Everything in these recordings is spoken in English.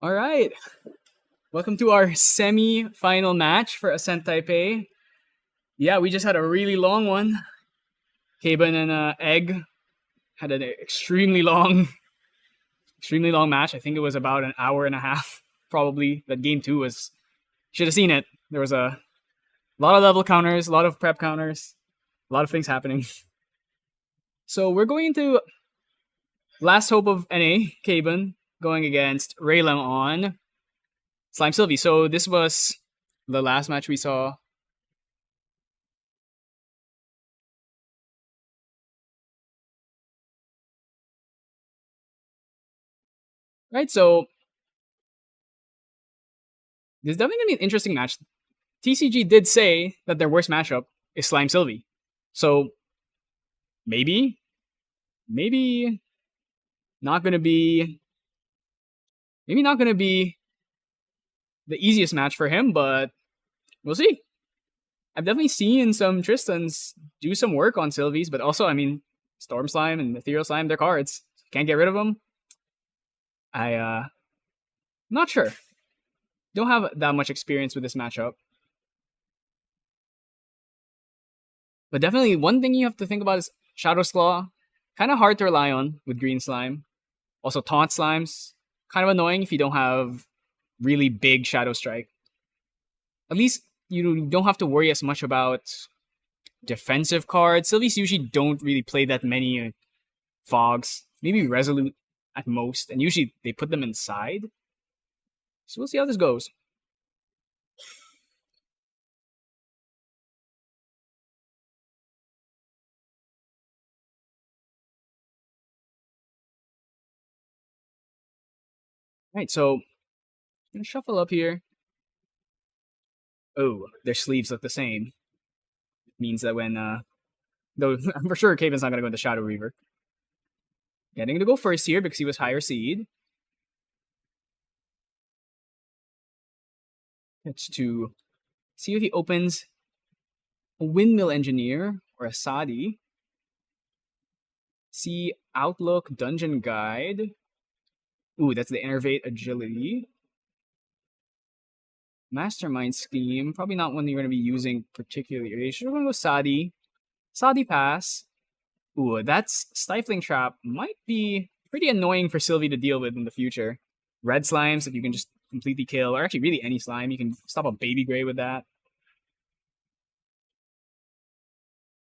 All right. Welcome to our semi-final match for Ascent Taipei. Yeah, we just had a really long one. Kaban and Egg had an extremely long match. I think it was about an hour and a half, probably. That game two was should have seen it. There was a lot of level counters, a lot of prep counters, a lot of things happening. So we're going into Last Hope of NA, Kaban, going against Raylam on Slime Sylvie. So this was the last match we saw. Right, so this is definitely gonna be an interesting match. TCG did say that their worst matchup is Slime Sylvie. So maybe not gonna be the easiest match for him, but we'll see. I've definitely seen some Tristans do some work on Sylvies, but also, I mean, Storm Slime and Ethereal Slime, they're cards. Can't get rid of them. Not sure. Don't have that much experience with this matchup. But definitely one thing you have to think about is Shadow's Claw. Kind of hard to rely on with Green Slime. Also, Taunt Slimes. Kind of annoying if you don't have really big Shadow Strike. At least you don't have to worry as much about defensive cards. Sylvies usually don't really play that many fogs. Maybe Resolute at most. And usually they put them inside. So we'll see how this goes. Alright, so I'm gonna shuffle up here. Oh, their sleeves look the same. Means that when though I'm for sure Kaven's not gonna go into Shadow Reaver. Getting to go first here because he was higher seed. It's to see if he opens a Windmill Engineer or a Sadi. See Outlook Dungeon Guide. Ooh, that's the Innervate Agility. Mastermind Scheme. Probably not one you're going to be using particularly. You should go Sadi. Sadi Pass. Ooh, that's Stifling Trap. Might be pretty annoying for Sylvie to deal with in the future. Red Slimes that you can just completely kill. Or actually really any slime. You can stop a Baby Gray with that.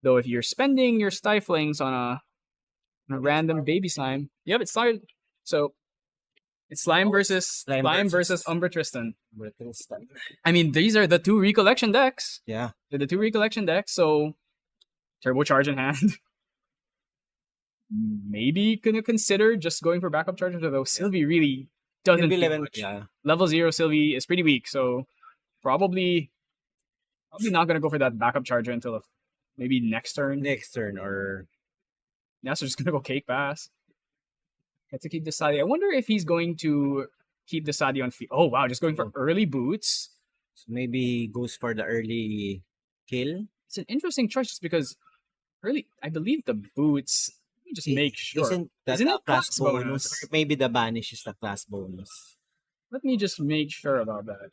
Though if you're spending your Stiflings on a random baby slime. Yep, it started. So it's slime versus Umbra Tristan. I mean, these are the two recollection decks. Yeah. They're the two recollection decks, so turbocharge in hand. Maybe gonna consider just going for backup charges, although Sylvie really doesn't do much. Yeah. Level 0 Sylvie is pretty weak, so probably not gonna go for that backup charger until maybe next turn. Or Yeah, so just gonna go Cake Pass. Get to keep the Sadi. I wonder if he's going to keep the Sadi on feet. Oh wow, just going for early boots. so maybe goes for the early kill. It's an interesting choice just because early, I believe the boots. Let me just make sure. Isn't that Isn't a it class class bonus? bonus? Or maybe the banish is the class bonus. Let me just make sure about that.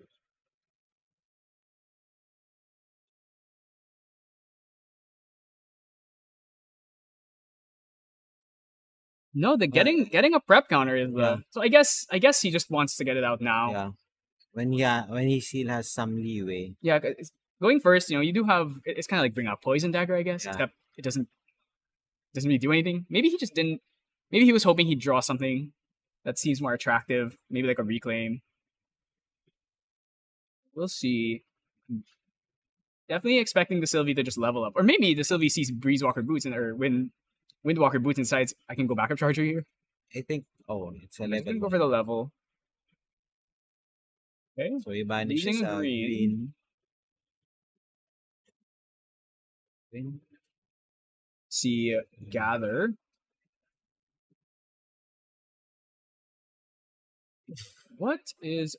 No, the getting a prep counter is the. Yeah. So I guess he just wants to get it out now. Yeah. When he still has some leeway. Yeah, 'cause going first, you do have. It's kind of like bring out Poison Dagger, I guess. Yeah. Except it doesn't really do anything. Maybe he just didn't. Maybe he was hoping he'd draw something that seems more attractive. Maybe like a Reclaim. We'll see. Definitely expecting the Sylvie to just level up, or maybe the Sylvie sees Breezewalker Boots or Windwalker Boots and decides I can go backup charger here. I think it's a I'm just level. gonna go for the level. Okay. So he banishes Using green. See Gather. What is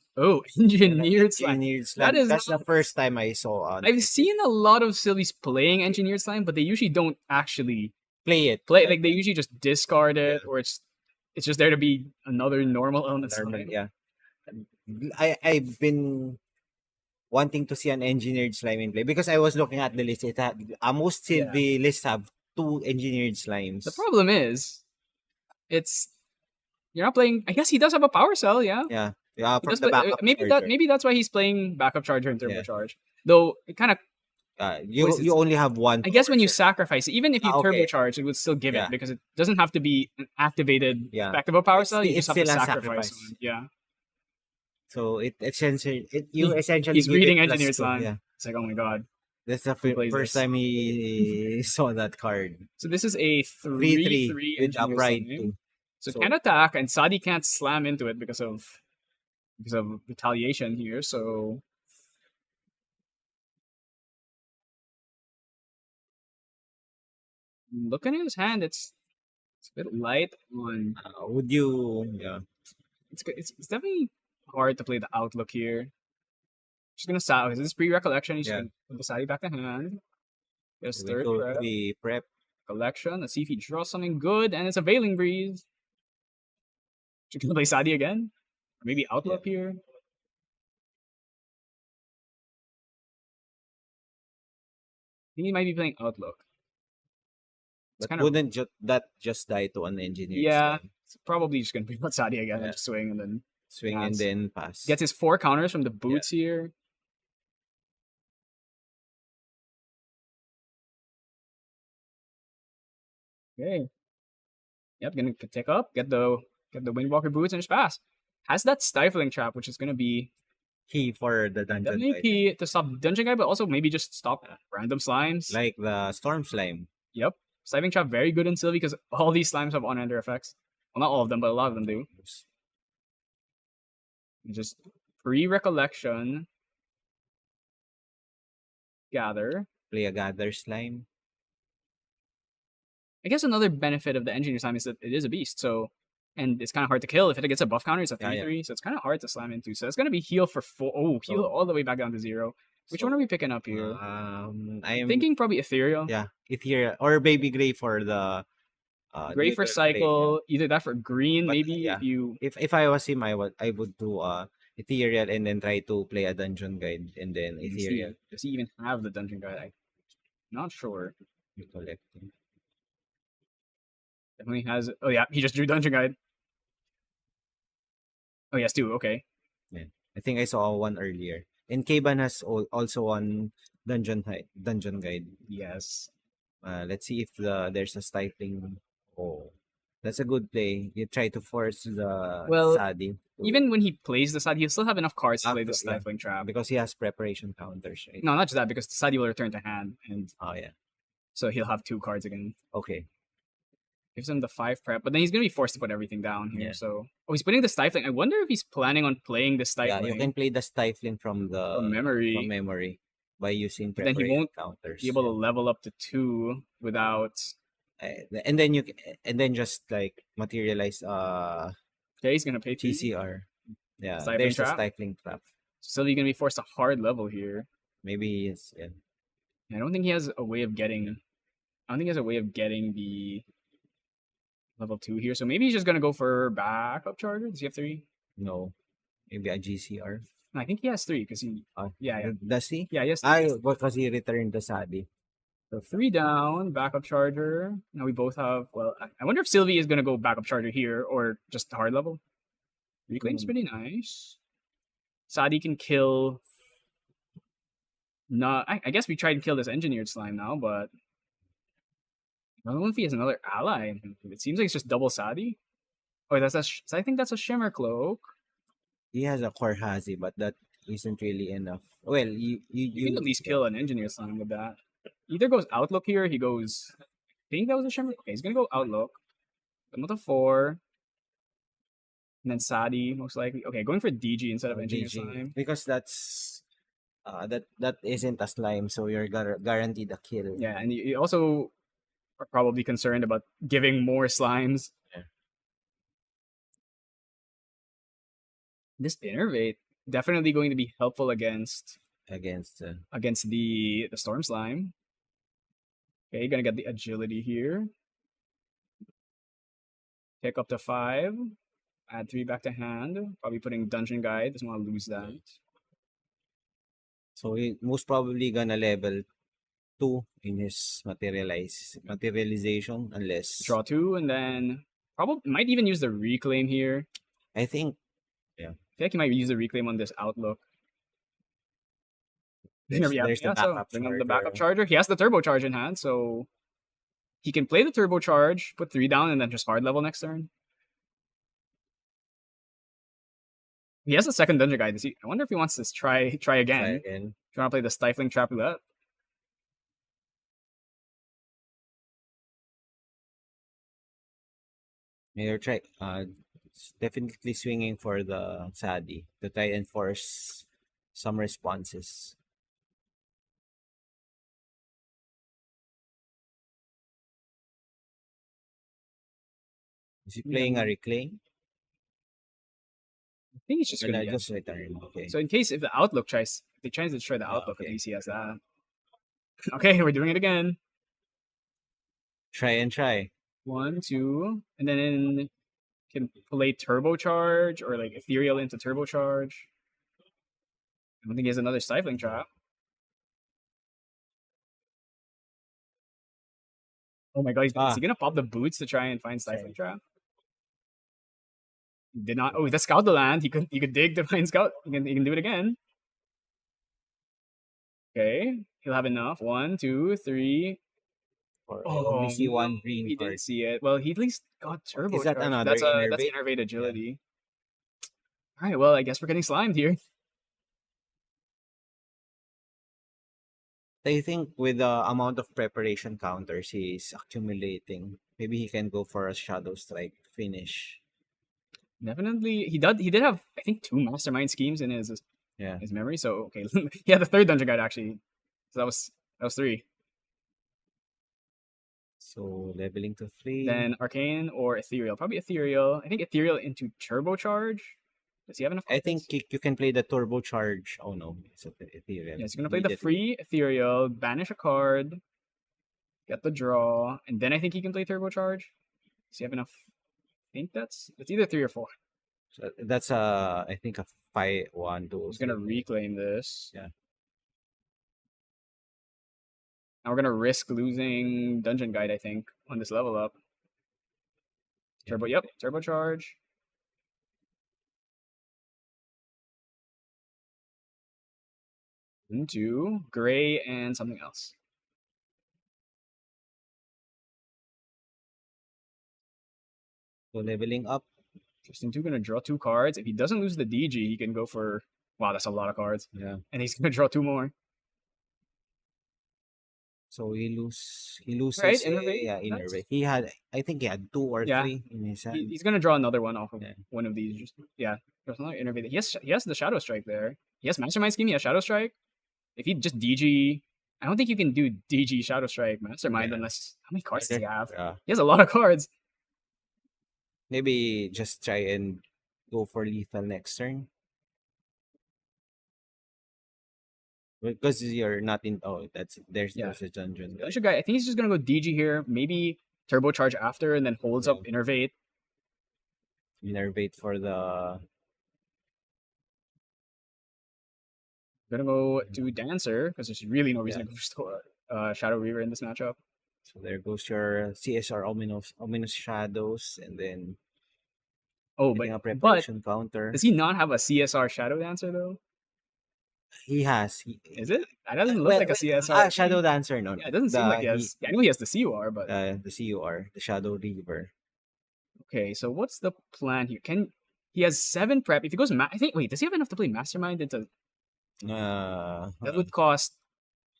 Engineered Slime? Engineered Slime. That's the first time I saw on. I've seen a lot of Sylvies playing Engineered Slime, but they usually don't actually play it. Like they usually just discard it, or it's just there to be another normal element. Yeah. I've been wanting to see an engineered slime in play because I was looking at the list. It had most Yeah. Sylvie lists have 2 engineered The slimes. problem is, it's you're not playing. I guess he does have a power cell. Yeah, Yeah, he from does the play. backup Maybe that. charger. Maybe that's why he's playing backup charger and Yeah, turbocharge. Though it kind of what is it? you only have one I guess power when you cell. sacrifice, even if you Okay. turbocharge, it would still give it Yeah, because it doesn't have to be an activated yeah. effect of a power cell. You It's just have to still a sacrifice sacrifice. one. Yeah, So it essentially you essentially he's give it reading plus engineer 2. slime. Yeah, It's like, oh my god, that's the who plays first this? time he saw that card. So this is a 3/3 3/3 with engineer upright slime. 2. So it So can't attack, and Sadi can't slam into it because of retaliation here. So looking at his hand, it's a bit light on. would you? Yeah, It's definitely hard to play the outlook here. Just gonna stop. This is pre-recollection. He's just yeah. gonna put the Sadi back to hand. Get his We third go prep. we prep. Collection. Let's see if he draws something good, and it's a Veiling Breeze. Just gonna play Sadi again. Or maybe Yeah, outlook here. I think he might be playing outlook. It's but kind of wouldn't that just die to an engineered yeah. slime? It's probably just gonna bring out Sadi again and Yeah, just swing and then swing and pass. then pass. Gets his 4 counters from the Yeah, boots here. Okay. Yep, gonna take up, get the Windwalker boots and just pass. Has that stifling trap, which is gonna be key for the dungeon definitely guide, key to stop dungeon guy, but also maybe just stop random slimes. like the storm slime. Yep. Stifling trap very good in Sylvie because all these slimes have on-ender effects. Well, not all of them, but a lot of them do. Just pre-recollection, gather. Play a gather slime. I guess another benefit of the engineer slime is that it is a beast, so and it's kind of hard to kill. If it gets a buff counter, it's a Yeah, 3/3, yeah. so it's kind of hard to slam into. So it's gonna be heal for 4. Oh, heal So all the way back down to 0. Which one are so we picking up here? I I'm am, thinking probably Ethereal. yeah, Ethereal or Baby Gray for the Gray for neutral play. Yeah. cycle, either that for green, But maybe if yeah, you if I was him, I would do Ethereal and then try to play a dungeon guide and then Ethereal does he even have the dungeon guide? I'm not sure. you collect. Definitely has oh yeah, he just drew dungeon guide. Oh yes, two, okay. Yeah, I think I saw one earlier. And Kaban has also one dungeon guide. Yes. Let's see if there's a stifling. Oh, that's a good play. You try to force the Well, Sadi even when he plays the side, he'll still have enough cards to play the after, yeah, stifling trap. because he has preparation counters, right? No, not just that, because the side will return to hand, and Oh yeah. so he'll have 2 cards again. Okay. Gives him the 5 prep, but then he's gonna be forced to put everything down here. Yeah. So he's putting the stifling. I wonder if he's planning on playing the Yeah, stifling you can play the stifling from memory. memory by using But then he preparation won't counters. be able to level up to 2 without. And then and then just like materialize Okay, he's gonna pay 2. TCR. Yeah, Stifling there's trap. a stifling trap. So he's gonna be forced to hard level here. Maybe it's yeah. I don't think he has a way of getting. I don't think he has a way of getting the level 2 here. So maybe he's just gonna go for backup charger. Does he have 3? No, maybe a GCR. No, I think he has 3 because he. Yeah. Does he? Yeah, yes. Because he returned the Sadi. So 3 down, backup charger. Now we both have. Well, I wonder if Sylvie is gonna go backup charger here or just hard level. Reclaim's pretty nice. Sadi can kill. Not. I guess we tried to kill this engineered slime now, but I don't know if he has another ally. It seems like it's just double Sadi. Oh, I think that's a shimmer cloak. He has a Korhazi, but that isn't really enough. Well, You can at least kill an engineer slime with that. Either goes outlook here. He goes. I think that was a shimmer. Okay, he's gonna go outlook. Another 4. And then Sadi, most likely. Okay, going for DG instead of engineer DG, slime. because that's that isn't a slime, so you're guaranteed a kill. Yeah, and you also are probably concerned about giving more slimes. Yeah. This innervate definitely going to be helpful against Against the storm slime. Okay, gonna get the agility here. Pick up to 5. Add 3 back to hand. Probably putting Dungeon Guide. Doesn't want to lose that. So he most probably gonna level 2 in his materialization unless Draw 2, and then probably might even use the Reclaim here. I think I feel like he might use the Reclaim on this Outlook. there's the So backup bring on the backup charger. charger. He has the turbocharge in hand, so he can play the turbocharge, put 3 down, and then just hard level next turn. He has the second Dungeon Guide. I wonder if he wants to try Try again. again. Do you want to play the Stifling Trap Roulette? You're try definitely swinging for the Sadi to try and force some responses. Is he playing a reclaim? I think he's just Well, going to just return. Okay. So in case if the Outlook tries, if they try to destroy the Outlook, okay. at least he has that. Okay, we're doing it again. Try and try. 1, 2, and then can play Turbocharge or like Ethereal into Turbocharge. I don't think he has another Stifling Trap. Oh my god, is he gonna pop the boots to try and find Stifling Trap? He did not. Oh, the Scout the land. He could dig to find Scout. He can do it again. Okay, he'll have enough. 1, 2, 3. Or only see one no, green he card. didn't see it. Well, he at least got Turbocharge. Is that another that's Innervate? Innervate Agility. All right, well, I guess we're getting slimed here. I think with the amount of preparation counters he's accumulating, maybe he can go for a Shadow Strike finish. Definitely, he did have I think 2 Mastermind schemes in his Yeah. his memory. So okay, he had the 3rd Dungeon Guide actually. So that was 3. So leveling to 3. Then Arcane or Ethereal, probably Ethereal. I think Ethereal into Turbocharge. Does he have enough? I think you can play the Turbocharge. Oh no, it's Ethereal. Yeah, he's gonna play the free Ethereal, banish a card, get the draw, and then I think he can play Turbocharge. Does he have enough? I think that's either 3 or 4. So that's I think a 5, 1, 2. He's gonna reclaim this. Yeah. Now we're gonna risk losing Dungeon Guide, I think, on this level up. Turbocharge. Into gray and something else. So leveling up. Tristan 2 gonna draw 2 cards. If he doesn't lose the DG, he can go for wow, that's a lot of cards. Yeah. And he's gonna draw 2 more. So he loses Right, Innervate? Innervate. I think he had 2 or 3 in his hand. He's gonna draw another one off of one of these. Just there's another Innervate. He has the Shadow Strike there. He has Mastermind Scheme, he has Shadow Strike. If he just DG, I don't think you can do DG Shadow Strike Mastermind unless how many cards does he have? He has a lot of cards. Maybe just try and go for lethal next turn. Because you're not in. Oh, there's a dungeon. Dungeon Guy. I think he's just gonna go DG here. Maybe Turbocharge after, and then holds up Innervate. Innervate for the. Gonna go to Dancer because there's really no reason to go Shadow Reaver in this matchup. So there goes your CSR ominous shadows, and then. Oh, a preparation counter. Does he not have a CSR Shadow Dancer though? He has. Is it? That doesn't look like a CSR. Shadow Dancer, no. Yeah, it doesn't seem like he has. I know he has the CUR, but the CUR, the Shadow Reaver. Okay, so what's the plan here? He has 7 prep? If he goes, I think. Wait, does he have enough to play Mastermind into? That would cost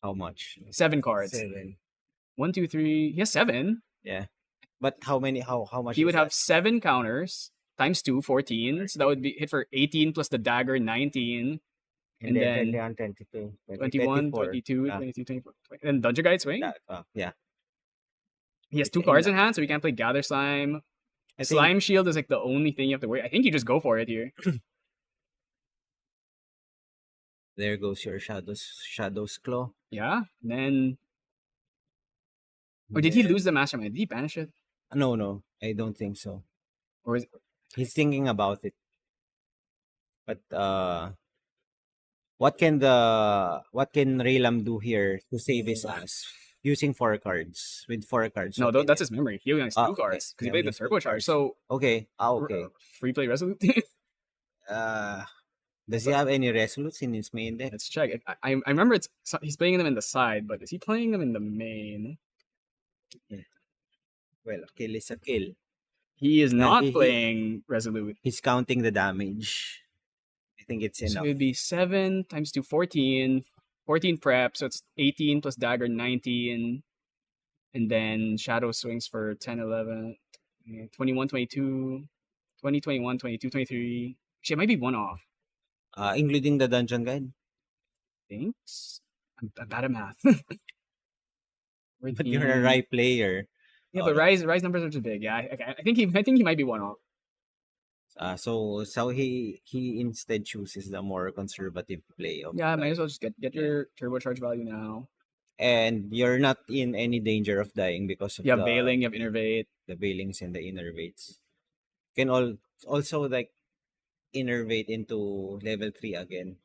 how much? 7 cards. 7. 1, 2, 3. He has 7. Yeah, but how many? How much? He would have 7 counters times 2, 14. So that would be hit for 18 plus the dagger, 19. And then 22, 21, 22, 23, 24. And Dungeon Guide swing? Yeah. He has 2 cards in hand, so he can't play Gather Slime. Slime Shield is like the only thing you have to worry. I think you just go for it here. There goes your Shadow's Claw. Yeah, and then. Or did he lose the Mastermind? Did he banish it? No, I don't think so. Or is He's thinking about it. But what can Raylam do here to save his ass? Using 4 cards. With 4 cards, No, what can that's it? his memory. He only has Ah, two okay. cards because he He played only the has two turbocharge. cards. So Okay. Okay. free play resolute. Uh, does he But have any resolutes in his main deck? let's check. I remember he's playing them in the side, but is he playing them in the main? Yeah. Well, a kill is a kill. He is Yeah, not playing resolute. he's counting the damage. I think it's So enough. it'd be 7 times 2, 14. 14 prep, so it's 18 plus dagger, 19. And then shadow swings for 10, 11, 21, 22, 20, 21, 22, 23. Actually, it might be one off. Including the dungeon guide. Thinks. I'm bad at math. But you're a right player. Yeah, but rise numbers are too big. Yeah, I think he might be one off. So he instead chooses the more conservative play of Yeah, might as like, well just get yeah. your turbocharge value now. And you're not in any danger of dying because of You have Veiling, you have Innervate. the veilings and the innervates. Can also like innervate into level 3 again.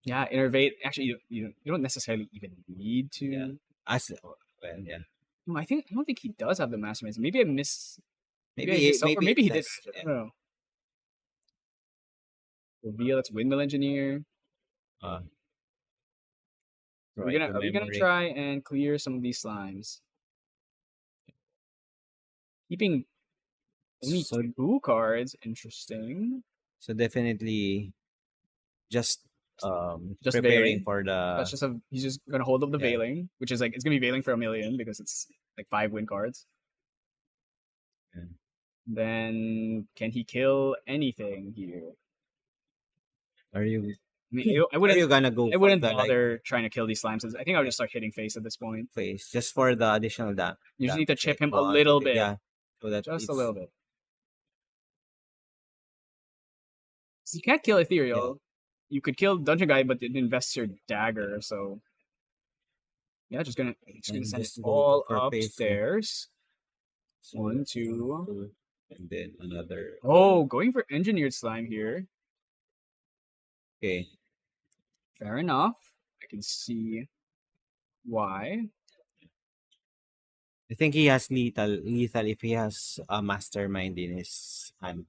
Yeah, Innervate. Actually, you don't necessarily even need to. Yeah. As well, yeah. No, I don't think he does have the Masterminds. Maybe I miss. Maybe I Maybe miss, or maybe maybe it he did. does. I Yeah. don't know. Reveal. That's Windmill Engineer. Uh, Are we right gonna to are we gonna memory. try and clear some of these slimes? Keeping only So 2 cards. Interesting. so definitely just Just preparing Veiling. for That's the just he's just gonna hold up the yeah. Veiling, which is like it's gonna be Veiling for a million because it's like 5 win cards. Yeah. Then can he kill anything here? Are you I mean, I are wouldn't you gonna go I for wouldn't the like bother trying to kill these slimes. I think I'll yeah, just start hitting face at this point. phase just for the additional You just need to damage chip like him a 1, 2, little 3, bit, yeah, so that just a it's little bit. So you can't kill yeah. Ethereal. You could kill Dungeon Guy, but it invests your dagger. So yeah, just gonna And send it just go all for phase 3. upstairs. So 1, 2. 2, and then another. Oh, going for engineered slime here. Okay. Fair enough. I can see why. I think he has lethal if he has a mastermind in his hand.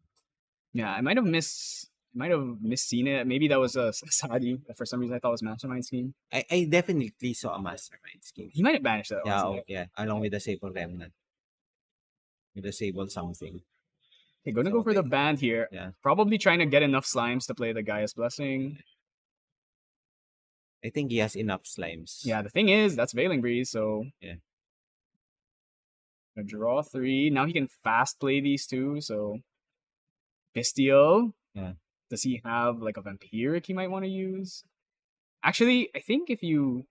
Yeah, I might have misseen it. Maybe that was a Sadi. For some reason, I thought it was Mastermind Scheme. I definitely saw a mastermind scheme. He might have banished that, Yeah, honestly. yeah, along with the Sable Remnant. With the Sable something. Okay, gonna So go for the okay. band here. Yeah. Probably trying to get enough slimes to play the Gaia's Blessing. I think he has enough slimes. Yeah, the thing is, that's Veiling Breeze, so Yeah. gonna draw 3. Now he can fast play these two, so Bestial. Yeah. Does he have like a Vampiric he might want to use? Actually, I think if you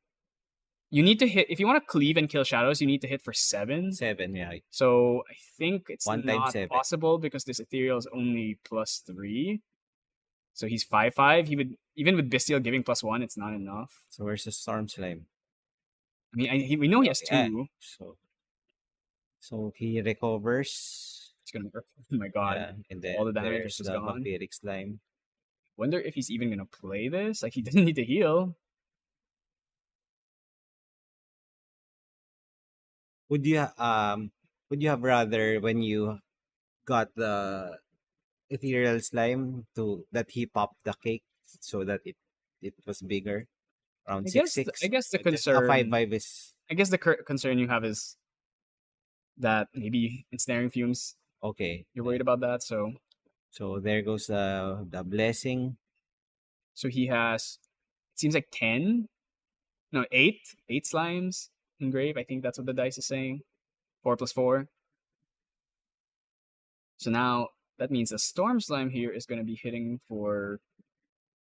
need to hit if you want to cleave and kill shadows, you need to hit for 7. 7, yeah. So I think it's 1 times not 7. possible because this ethereal is only +3. So he's 5/5. He would even with Bestial giving +1, it's not enough. So where's the Storm Slime? I mean, we know he has Yeah. 2. So he recovers. It's gonna. Oh my god! Yeah, and then All the damage there's is the gone. Vampiric Slime. Wonder if he's even gonna play this. Like he doesn't need to heal. Would you would you have rather when you got the ethereal slime to that he popped the cake so that it was bigger around I 6 guess 6? I guess the But just a 5 concern. 5 is I guess the concern you have is that maybe ensnaring fumes. okay. You're worried about that, so So there goes the blessing. he has. It seems like 10. No, 8. 8 slimes in grave. I think that's what the dice is saying. 4 plus 4. So now that means the storm slime here is going to be hitting for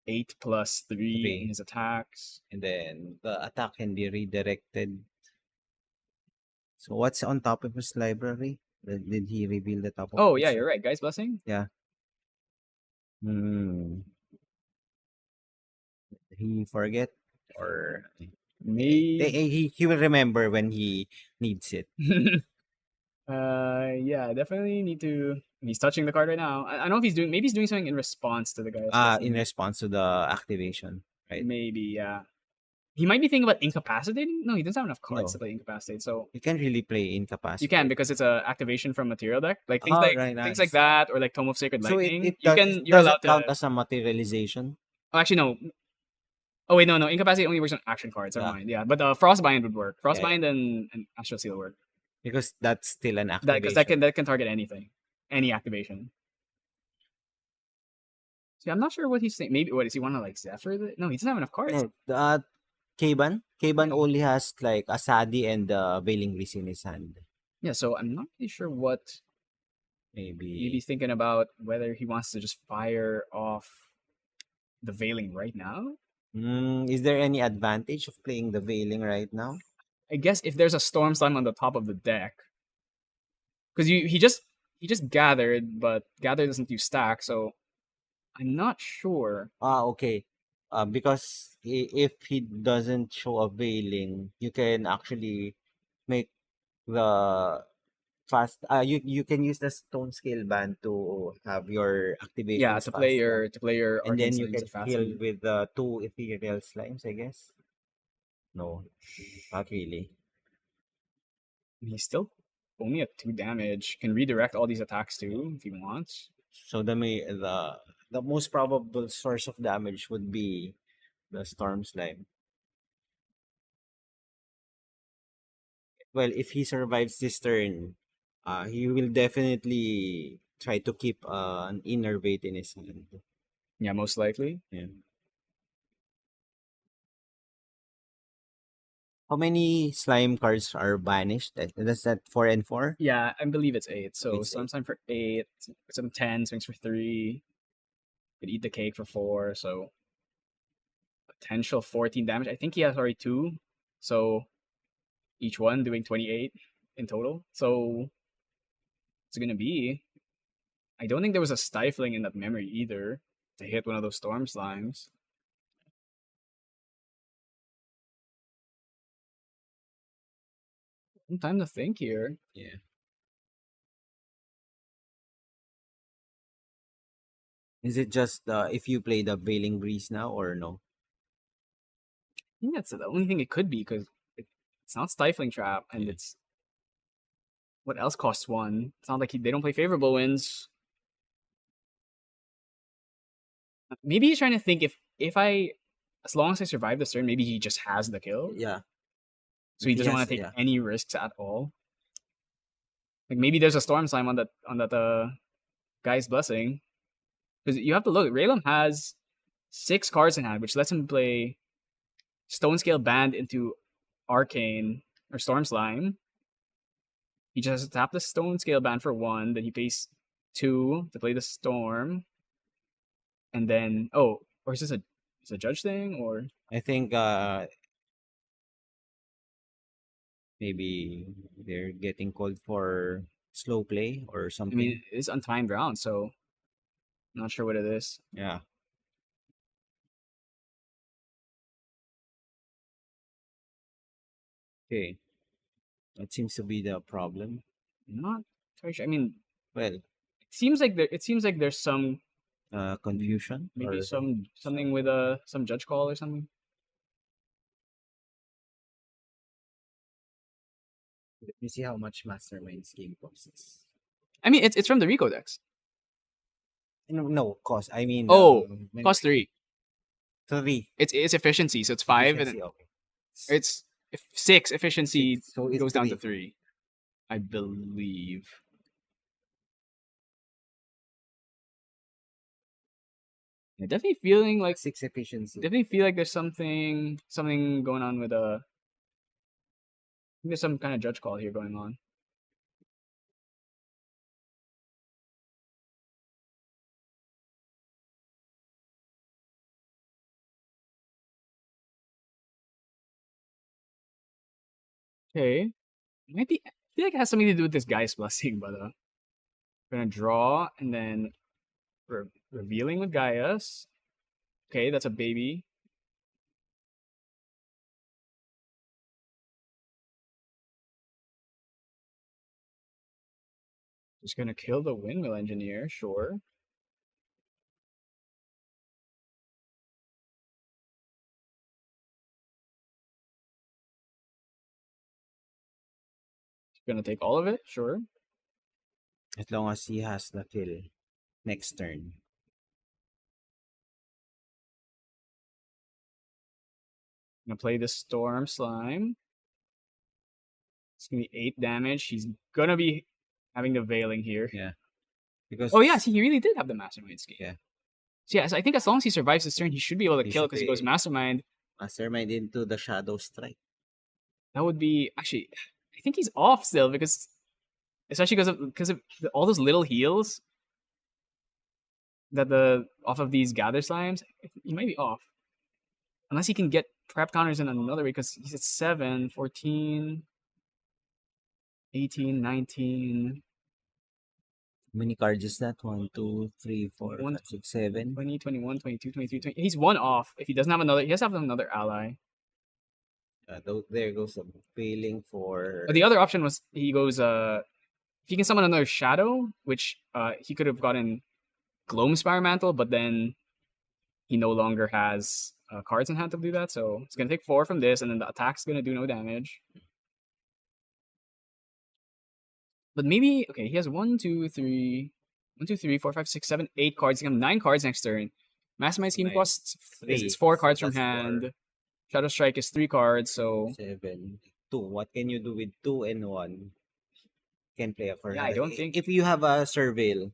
8 plus 3 in 3. his attacks. And then the attack can be redirected. So what's on top of his library? Did he reveal the top of Oh his? yeah, you're right. Guy's blessing. Yeah. Hmm. He forget or Maybe. he will remember when he needs it. Yeah, definitely need to. He's touching the card right now. I don't know if he's doing. Maybe he's doing something in response to the guy's In blessing. response to the activation, right? Maybe, yeah. He might be thinking about incapacitating. No, he doesn't have enough cards to No, play incapacitate. So you can really play you can incapacitate. because it's a activation from material deck. Like things Oh, like right, things like nice. that, or like Tome of Sacred So Lightning. You can. You're does allowed it to. count as a materialization? Oh, actually, no. Oh wait, no. Incapacitate only works on action cards. Never Yeah, mind. Yeah, but Frostbind would work. yeah, yeah. Frostbind and Astral Seal would work. Because that's still an That because that activation. can target anything, any activation. See, I'm not sure what he's saying. Maybe what does he want to like Zephyr? No, he doesn't have enough cards. Yeah, K-Ban Yeah. only has like a Sadi and Veiling Breeze in his hand. Yeah, so I'm not really sure what maybe Maybe. thinking about whether he wants to just fire off the Veiling right now. Is there any advantage of playing the Veiling right now? I guess if there's a Storm Slime on the top of the deck, because he just gathered, but gather doesn't use stack, so I'm not sure. Okay. Because if he doesn't show a Veiling, you can actually make the fast. You can use the Stone Scale Band to have your Yeah, activations to play faster, your to play your and Arcane then you Sleeves can at fast kill speed. with two Ethereal Slimes, I guess. No, not really. And he's still only at 2 damage. Can redirect all these attacks too if he wants. So the most probable source of damage would be the Storm Slime. Well, if he survives this turn, he will definitely try to keep an innervate in his hand. Yeah, most likely. Yeah. How many slime cards are banished? That's that 4 and 4. Yeah, I believe it's 8. So So it's Storm 8. Slime for 8, some 10, swings for 3, could eat the cake for 4, so potential 14 damage. I think he has already 2, so each one doing 28 in total. So it's gonna be. I don't think there was a stifling in that memory either to hit one of those Storm Slimes. Some time to think here. Yeah. Is it just if you play the Veiling Breeze now or no? I think that's the only thing it could be because it's not Stifling Trap, and Yeah. it's what else costs 1. It's not like they don't play favorable wins. Maybe he's trying to think if I, as long as I survive this turn, maybe he just has the kill. Yeah. So If he he doesn't has, want to take yeah. any risks at all. Like maybe there's a Storm Slime on that guy's blessing. Because you have to look, Raylam has 6 cards in hand, which lets him play Stone Scale Band into Arcane or Storm Slime. He just has to tap the Stone Scale Band for 1, then he pays 2 to play the Storm, and then or is this a judge thing or I think maybe they're getting called for slow play or I mean something. it's untimed round, so I'm not sure what it is. Yeah. Okay. That seems to be the problem. I'm not entirely sure. I mean, Well, it seems like there's some confusion maybe or something with some judge call or something. let me see how much Mastermind's game costs. I mean it's from the Rico decks. No, cost. I mean Oh, memory. cost 3. 3 It's efficiency, so it's 5, and then efficiency. Okay. it's 6 Six. efficiency So it's goes down to 3. 3, I believe. Yeah, definitely feeling like 6 efficiency. definitely feel like there's something going on with there's some kind of judge call here going on. Okay, might be. I feel like it has something to do with this guy's blessing, but gonna draw and then revealing with Gaia's. Okay, that's a baby. Just gonna kill the Windmill Engineer, sure. Gonna take all of it, sure. As long as he has the kill next turn. Gonna play the Storm Slime. It's gonna be 8 damage. He's gonna be having the Veiling here. Yeah. Because Oh yeah, see, he really did have the Mastermind scheme. Yeah. So yeah, so I think as long as he survives this turn, he should be able to He kill should because he goes be- Mastermind. Mastermind into the Shadow Strike. That would be actually. I think he's off still because, especially because of all those little heals that the off of these Gather Slimes. He might be off unless he can get prep counters in another way because he's at 7, 14, 18, 19. How many cards is that? 1, 2, 3, 4, 1, 5, 6, 7. 20, 21, 22, 23, 20. He's one off. If he doesn't have another, he has to have another ally. There goes a failing for. But the other option was he goes if he can summon another shadow, which he could have gotten Gloamspire Mantle, but then he no longer has cards in hand to do that. So it's gonna take 4 from this, and then the attack's gonna do no damage. But maybe okay, he has 1, 2, 3, 1, 2, 3, 4, 5, 6, 7, 8 cards. He can have 9 cards next turn. Mastermind Scheme Nine. costs Three. it's 4 cards So from that's hand. 4. Shadow Strike is 3 cards, so 7, 2. What can you do with 2 and 1? Can play a card. yeah, I don't think If you have a Surveil,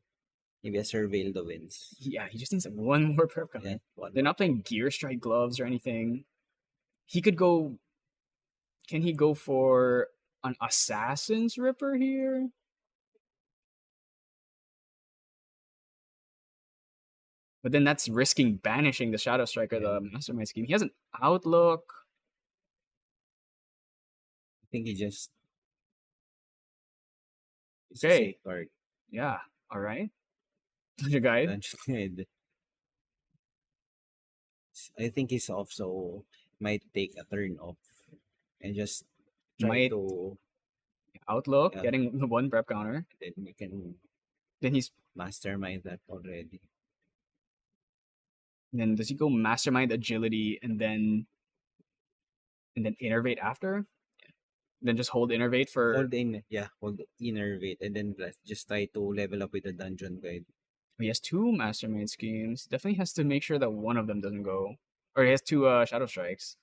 maybe a Surveil the wins. yeah, he just needs one more prep card. Yeah, one They're more. not playing Gear Strike gloves or anything. He could go. Can he go for an Assassin's Ripper here? But then that's risking banishing the Shadow Striker, the Mastermind Scheme. He has an Outlook. I think he just. It's Okay. a safe card. Yeah. All right. Dungeon Guide. Dungeon Guide. I think he's off, so might take a turn off and just try Might to. Outlook, Yeah. getting the one prep counter. Then you can Then he's mastermind that already. then does he go Mastermind Agility and then Innervate after? Then just hold Innervate for Hold innervate, and then just try to level up with the Dungeon Guide. he has 2 Mastermind Schemes. Definitely has to make sure that one of them doesn't go. Or he has 2 Shadow Strikes.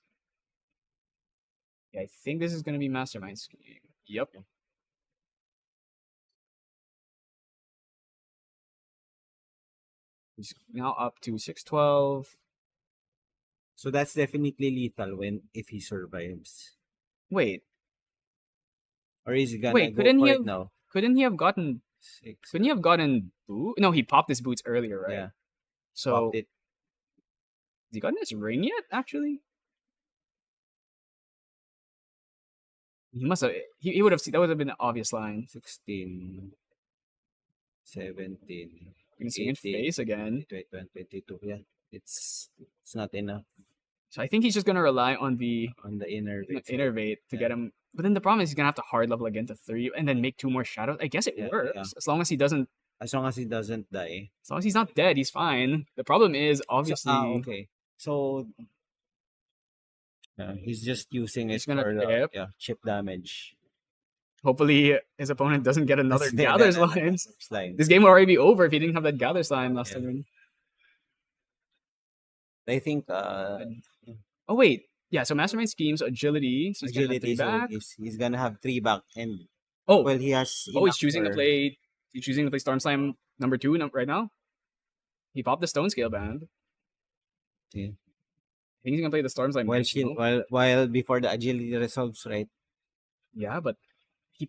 Yeah, I think this is gonna be Mastermind Scheme. Yep. He's now up to 612. So that's definitely lethal if he survives. Wait, Or is he gonna Wait, go for it now? couldn't he have gotten 6. couldn't he have gotten boot? No, he popped his boots earlier, right? Yeah. So Popped it. has he gotten his ring yet, actually? He must have he would have seen that would have been an obvious line. 16, 17, We're gonna see in 18, face again. 21, 22. Yeah. It's not enough So I think he's just gonna rely on the on the innervate. Innervate to Yeah. get him. But then the problem is he's gonna have to hard level again to 3 and then make 2 more shadows. I guess it Yeah, works yeah. as long as he doesn't. As long as he doesn't die. As long as he's not dead, he's fine. The problem is obviously Okay. So he's just using it He's gonna for chip. chip damage. hopefully his opponent doesn't get another That's gather the- slimes. Slime. This game would already be over if he didn't have that gather slime last Yeah. turn. I think Oh wait, yeah. So mastermind schemes, agility. So he's gonna have agility, 3 so back. he's gonna have 3 back, and Oh, well, he has. he's enough choosing to for- play. He's choosing to play Storm Slime number 2 right now. He popped the Stone Scale Band. Yeah. I think he's gonna play the Storm Slime. While next, no? while before the agility resolves, right? Yeah, but he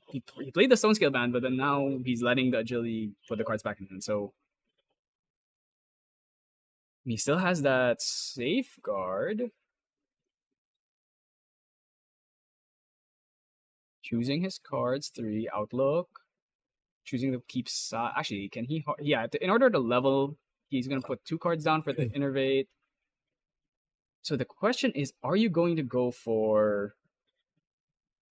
played the Stone Scale Band, but then now he's letting the agility put the cards back in hand. So he still has that safeguard. Choosing his cards 3 outlook. Choosing to keep actually can he yeah in order to level he's gonna put 2 cards down for the innervate. So the question is, are you going to go for?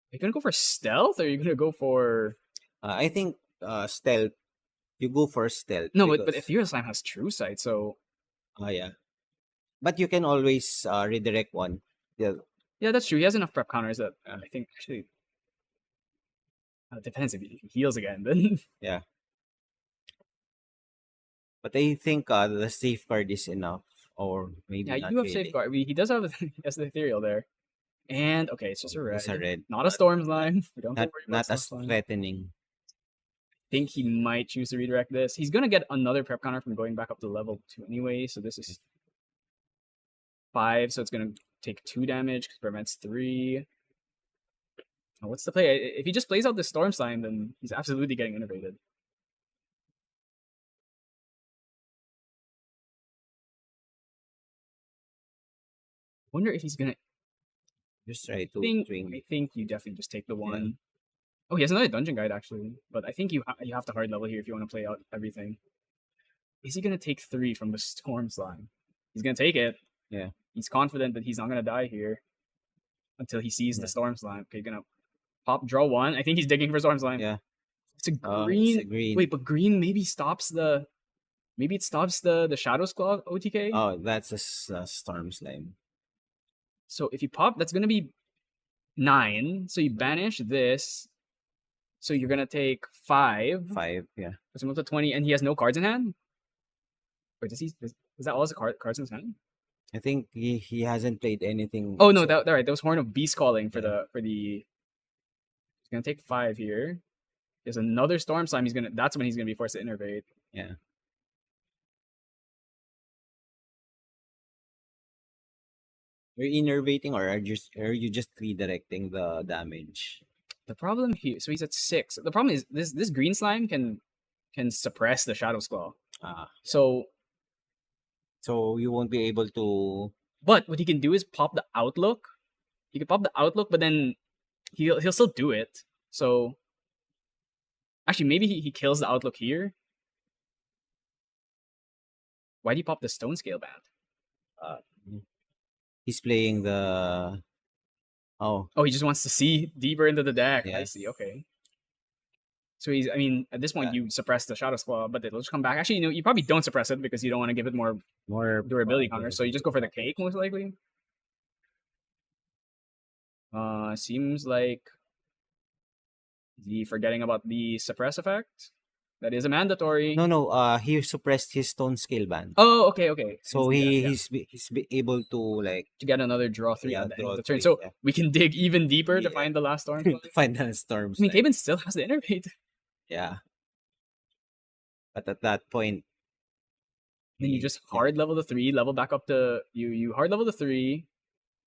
Are you gonna go for stealth, or are you gonna go for? I think stealth. You go for stealth No, but because Ethereal Slime has True Sight, so yeah. But you can always redirect one. Yeah, yeah, that's true. He has enough prep counters that I think actually it depends if he heals again. Then yeah. But I think the safeguard is enough, or yeah, maybe you not do have really. Safeguard. I mean, he does have he has the Ethereal there, and okay, it's just a It's a red, red, not a Storm Slime. We don't have not to worry about not Storm as Slime. threatening. Think he might choose to redirect this. He's gonna get another prep counter from going back up to level 2 anyway, so this is 5, so it's gonna take 2 damage because prevents 3. Oh, what's the play? If he just plays out the Storm Slime, then he's absolutely getting innervated. Wonder if he's gonna. Just try to Think swing. I think you definitely just take the Yeah. 1. Oh, he has another dungeon guide actually, but I think you have to hard level here if you want to play out everything. Is he gonna take 3 from the Storm Slime? He's gonna take it. Yeah. He's confident that he's not gonna die here until he sees the Yeah. Storm Slime. Okay, gonna pop draw 1. I think he's digging for Storm Slime. Yeah. It's a It's green. a green. Wait, but green maybe stops the. Maybe it stops the Shadow's Claw OTK. Oh, that's a storm slime. So if you pop, that's gonna be 9. So you banish this. So you're gonna take 5. 5, yeah. Puts him up to 20, and he has no cards in hand. Wait, is that all his cards in his hand? I think he hasn't played anything. Oh no, so- that right. That was Horn of Beast Calling for Yeah. the. He's gonna take 5 here. There's another Storm Slime. That's when he's gonna be forced to innervate. Yeah. You're innervating, or are you just redirecting the damage? The problem here, so he's at 6. The problem is this green slime can suppress the Shadow's Claw. Ah, So, so you won't be able to. but what he can do is pop the Outlook. He can pop the Outlook, but then he'll still do it. So, actually, maybe he kills the Outlook here. Why do you pop the Stone Scale Band? Uh, he's playing the. Oh, Oh, he just wants to see deeper into the deck. I Yes. see. Okay. So I mean, at this point, Yeah. you suppress the Shadow's Claw, but it'll just come back. Actually, you probably don't suppress it because you don't want to give it more more durability counter. So you just go for the cake, most likely. Seems like the forgetting about the suppress effect. That is a mandatory. No. He suppressed his stone scale band, Oh, okay. so Yeah. he's able to like To get another draw 3 Yeah, at the end draw of the turn. 3, So yeah. we can dig even deeper to Yeah. find the last storm. I find the storms. mean, Taben still has the innervate. Yeah. But at that point, Then you just hard level the 3, level back up to you hard level the 3,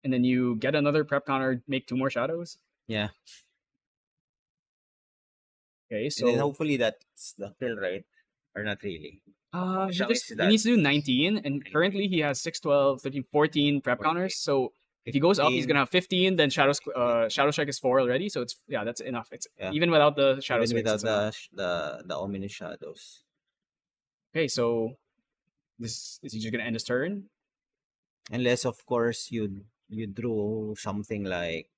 and then you get another prep counter, make 2 more shadows. yeah. Okay, So and then so hopefully that's the fill right, or not really. he Shall we see he that? needs to do 19, and currently he has 6, 12, 13, 14 prep counters. So if he goes up, he's 15. gonna have 15. Then Shadow Strike is 4 already, so it's that's enough. It's Yeah. even without the Shadow Even Strike. without the ominous shadows. Okay, so this is he just gonna end his turn? Unless of course you drew something like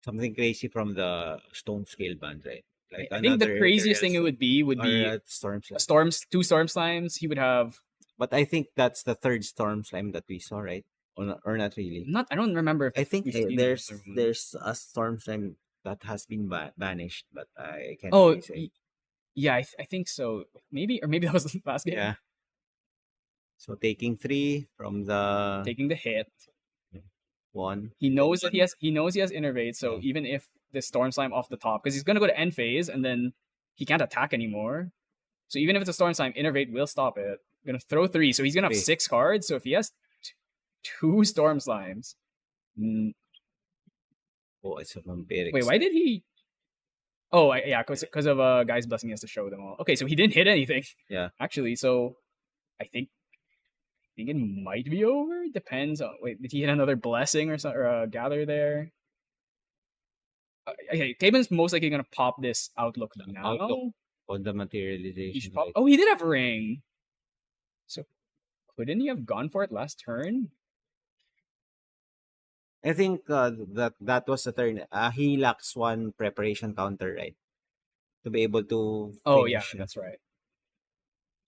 something crazy from the stone scale band, right? Like I think the another craziest Ethereal thing it would be or storm slime. storms, 2 storm slimes. He would have But I think that's the third storm slime that we saw, right? Or not really. not. I don't remember. If I think we've seen there's another one. there's a storm slime that has been banished, but I can't Oh, really say. yeah, I think so. Maybe that was the last game. Yeah. So taking 3 from the Taking the hit. 1. He knows that he has innervate. So Yeah. even if the storm slime off the top, because he's gonna go to end phase and then he can't attack anymore. So even if it's a storm slime, innervate will stop it. Gonna throw 3, so he's gonna have 3. 6 cards. So if he has 2 storm slimes, Oh, it's a vampiric. wait, why did he? Oh, yeah, because of guy's blessing, he has to show them all. Okay, so he didn't hit anything. Yeah. Actually, so I think it might be over. Depends on. Wait, did he hit another blessing or something, or a gather there? Okay, Taben's most likely gonna pop this outlook now. Outlook. On the He materialization. should pop. right? Oh, he did have ring. So couldn't he have gone for it last turn? I think that was the turn. He lacks one preparation counter, right? To be able to Oh yeah, finish. that's right.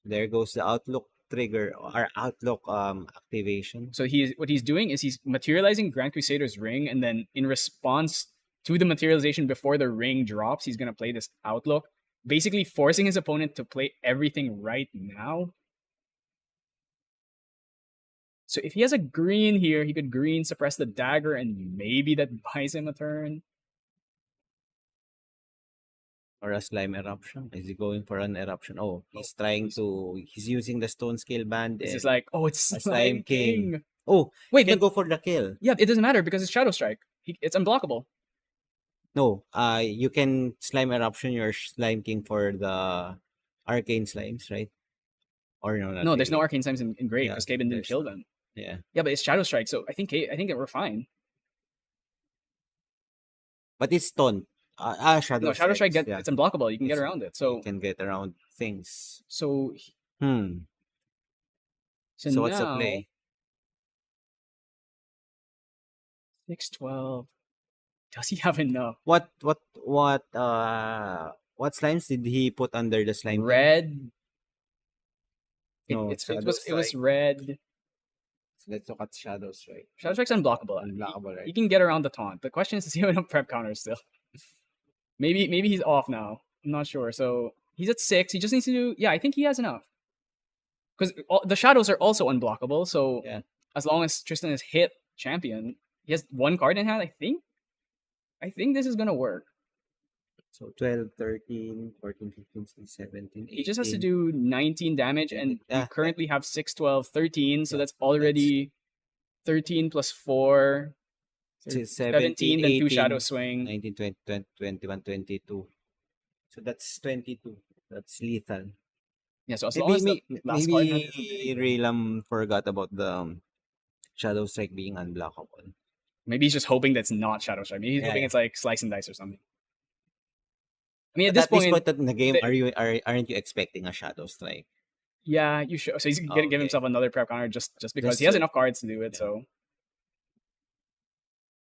There goes the outlook trigger or outlook activation. So what he's doing is he's materializing Grand Crusader's ring, and then in response to the materialization before the ring drops, he's gonna play this outlook, basically forcing his opponent to play everything right now. So if he has a green here, he could green suppress the dagger, and maybe that buys him a turn. Or a slime eruption. Is he going for an eruption? Oh, he's trying to. He's using the stone scale band This is and like, oh, it's a Slime slime king. King. Oh, he Wait, can but go for the kill. yeah, it doesn't matter because it's Shadow Strike. It's unblockable. No, you can slime eruption your slime king for the arcane slimes, right? Or no, not No, there's no really. Arcane Slimes in Grave Yeah, because Caben didn't there's kill them. yeah. Yeah, but it's Shadow Strike, so I think that we're fine. But it's stone. No, Shadow Shadow Strike strikes. Yeah, it's unblockable. You can get it's around it. you can get around things. So Hmm. so So what's the now play? 612. Does he have enough? What slimes did he put under the slime king? Red. No, Shadow It was Strike. red. So let's look at Shadow Strike. Shadow Strike's unblockable. Unblockable, He right? can get around the taunt. The question is, does he have enough prep counters still? Maybe he's off now. I'm not sure. So he's at 6. He just needs to do. Yeah, I think he has enough. Because the shadows are also unblockable. So Yeah. as long as Tristan is hit champion, he has one card in hand. I think this is gonna work. So 12, 13, 14, 15, 16, 17, 18. He just has to do 19 damage, and we Yeah, currently have 6, 12, 13. So yeah. that's already 13 plus 4, 17, 17, then 2 shadow 18, swing. 19, 20, 20, 21, 22. So that's 22. That's lethal. Yeah, so as long as the last card in hand isn't Maybe anything, Raylam forgot about the Shadow Strike being unblockable. maybe he's just hoping that's not Shadow Strike. Maybe he's Yeah, hoping yeah. it's like Slice and Dice or something. I mean, at But this at this point, point in the game, the- aren't you expecting a Shadow Strike? yeah, you should. So he's gonna give Okay. himself another prep counter just because Just he has to- enough cards to do it. Yeah. So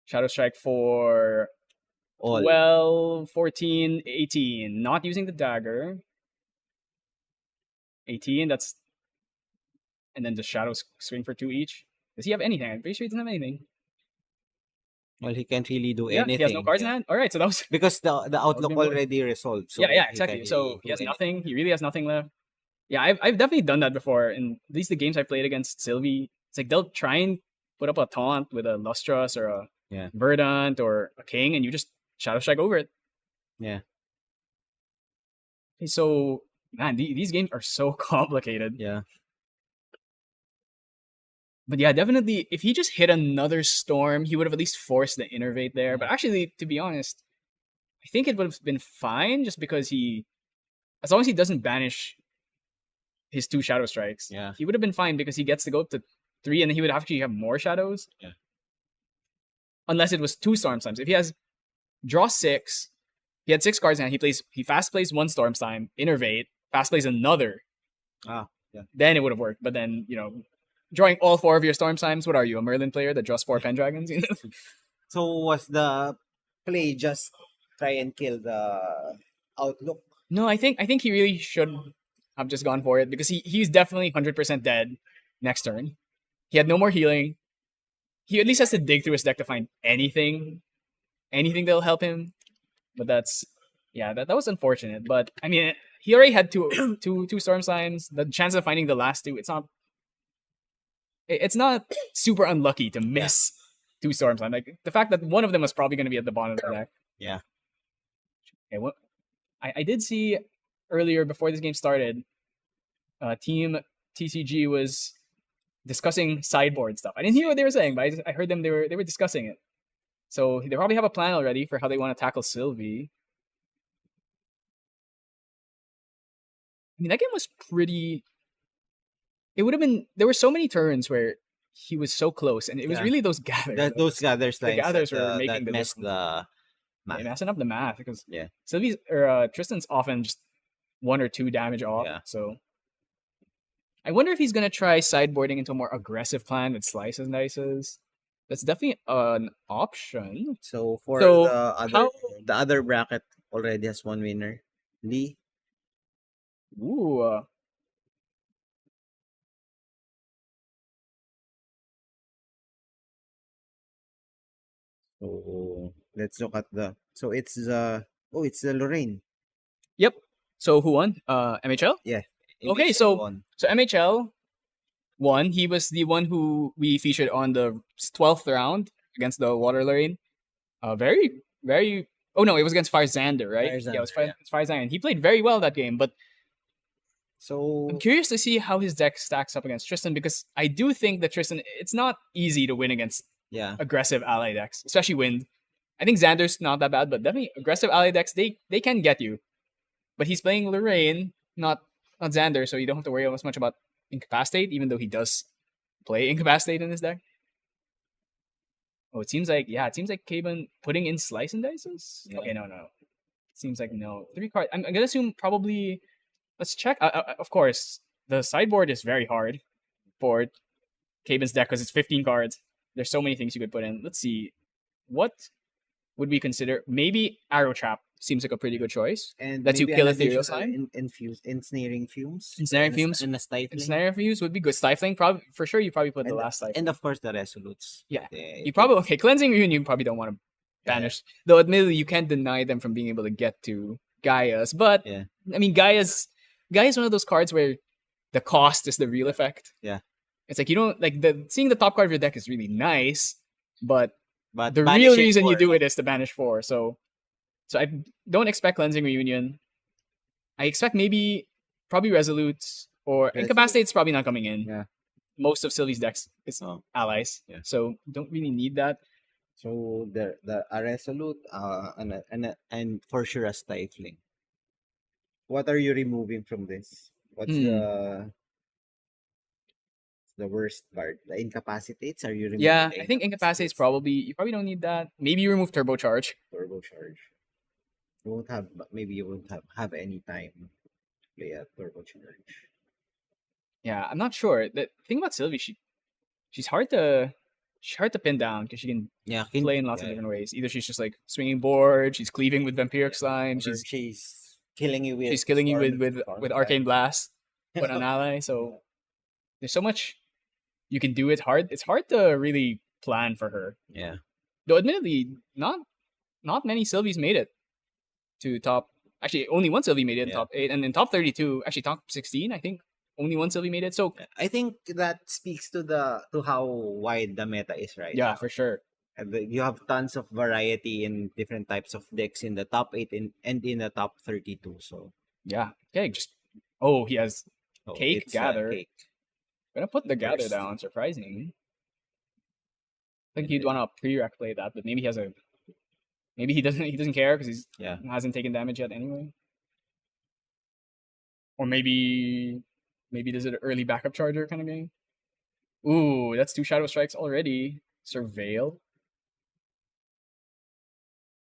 Shadow Strike for All. 12, 14, 18. Not using the dagger. 18, that's... And then the Shadow swing for 2 each. Does he have anything? I'm pretty sure he doesn't have anything. Well, he can't really do Yeah, anything. he has no cards in Yeah. hand. Alright, so that was... Because the outlook gonna work. already resolved. So yeah, he exactly. can't So really he do has anything. nothing. He really has nothing left. Yeah, I've definitely done that before. In at least the games I played against Sylvie, it's like they'll try and put up a taunt with a Lustrous or a Yeah. Verdant or a King, and you just Shadow Strike over it. Yeah. Okay, so, man, these games are so complicated. Yeah. But yeah, definitely, if he just hit another Storm, he would have at least forced the Innervate there. But actually, to be honest, I think it would have been fine just because as long as he doesn't banish his 2 Shadow Strikes, Yeah. he would have been fine because he gets to go up to 3 and then he would actually have more Shadows. Yeah. Unless it was 2 Storm Slimes. If he has draw 6, he had 6 cards and he fast plays 1 Storm Slime, Innervate, fast plays another. Yeah. Then it would have worked. But then, drawing all 4 of your Storm Slimes, what are you, a Merlin player that draws 4 Pendragons? So was the play just try and kill the outlook? No, I think he really should have just gone for it because he's definitely 100% dead next turn. He had no more healing. He at least has to dig through his deck to find anything that'll help him. But that was unfortunate. But I mean, he already had two Storm Slimes. The chance of finding the last 2, it's not super unlucky to miss 2 Storm Slimes. Like the fact that one of them was probably going to be at the bottom of the deck. Yeah. Okay, I did see earlier before this game started, Team TCG was discussing sideboard stuff. I didn't hear what they were saying, but I heard them. They were discussing it. So they probably have a plan already for how they want to tackle Sylvie. I mean, that game was pretty. It would have been. There were so many turns where he was so close, and it was really those gathers. Those gathers, the gathers were making that the messed difference. the math. Yeah, messing up the math because Yeah. Sylvie's or Tristan's often just 1 or 2 damage off. Yeah. So I wonder if he's gonna try sideboarding into a more aggressive plan with slices and dices. That's definitely an option. So for So how? the other bracket already has one winner. Lee. Ooh, So let's look at the. So it's the. Oh, it's the Lorraine. yep. So who won? MHL. Yeah. Okay, MHL so won. MHL won. He was the one who we featured on the 12th round against the Water Lorraine. Very, very. Oh no, it was against Farzander, right? Yeah, it was Alexander, yeah. Farzander. He played very well that game, but I'm So curious to see how his deck stacks up against Tristan because I do think that Tristan, it's not easy to win against yeah, aggressive ally decks, especially Wind. I think Xander's not that bad, but definitely aggressive ally decks, they can get you. But he's playing Lorraine, not Xander, so you don't have to worry as much about Incapacitate, even though he does play Incapacitate in his deck. Oh, it seems like Caban putting in Slice and Dices? yeah. Okay, no. Seems like no. 3 card. I'm gonna assume probably. Let's check. Of course, the sideboard is very hard for Caban's deck because it's 15 cards. There's so many things you could put in. Let's see. What would we consider? Maybe Arrow Trap seems like a pretty good choice. And Lets you maybe kill an Ethereal additional Slime. ensnaring fumes. Ensnaring Fumes. And a stifling. Ensnaring Fumes would be good. Stifling, probably for sure. You probably put the And, last Stifling. and of course the resolutes. Yeah. They- You probably Cleansing Rune. You probably don't want to Yeah. banish. Though admittedly, you can't deny them from being able to get to Gaia's. But Yeah. I mean, Gaia's one of those cards where the cost is the real effect. Yeah. It's like you don't like seeing the top card of your deck is really nice, but But the real banishing reason you four, do it is to banish 4. So I don't expect Cleansing Reunion. I expect maybe probably Resolutes or Resolute. Incapacitate's probably not coming in. Yeah. Most of Sylvie's decks is Oh. allies. Yeah. So don't really need that. So the a resolute and for sure a stifling. What are you removing from this? What's the worst part? The incapacitates? Are you removing Yeah, the I think Incapacitate's probably you probably don't need that. Maybe you remove Turbocharge. turbocharge? You won't have maybe you won't have any time to play a turbocharge. Yeah, I'm not sure. The thing about Sylvie, she's hard to pin down because she can Yeah, play in lots of different ways. Either she's just like swinging board, she's cleaving with Vampiric Slime, or she's killing you with killing you Storm- with Storm Arcane Blast, put an ally. So there's so much you can do. It's hard to really plan for her. Yeah. Though admittedly, not many Sylvies made it to top. Actually, only one Sylvie made it in Yeah. top 8, and in top 32, actually top 16, I think only one Sylvie made it. So I think that speaks to how wide the meta is right yeah, now. for sure. And you have tons of variety in different types of decks in the top 8 and in the top 32. So Yeah. Okay. He has Cake, it's, Gather. Cake. Gonna put the Gather First. down. Surprisingly, I think And he'd then- want to pre-rec play that, but maybe maybe he doesn't care because he's Yeah. hasn't taken damage yet anyway. Or maybe there's an early backup charger kind of game. Ooh, that's 2 Shadow Strikes already. Surveil.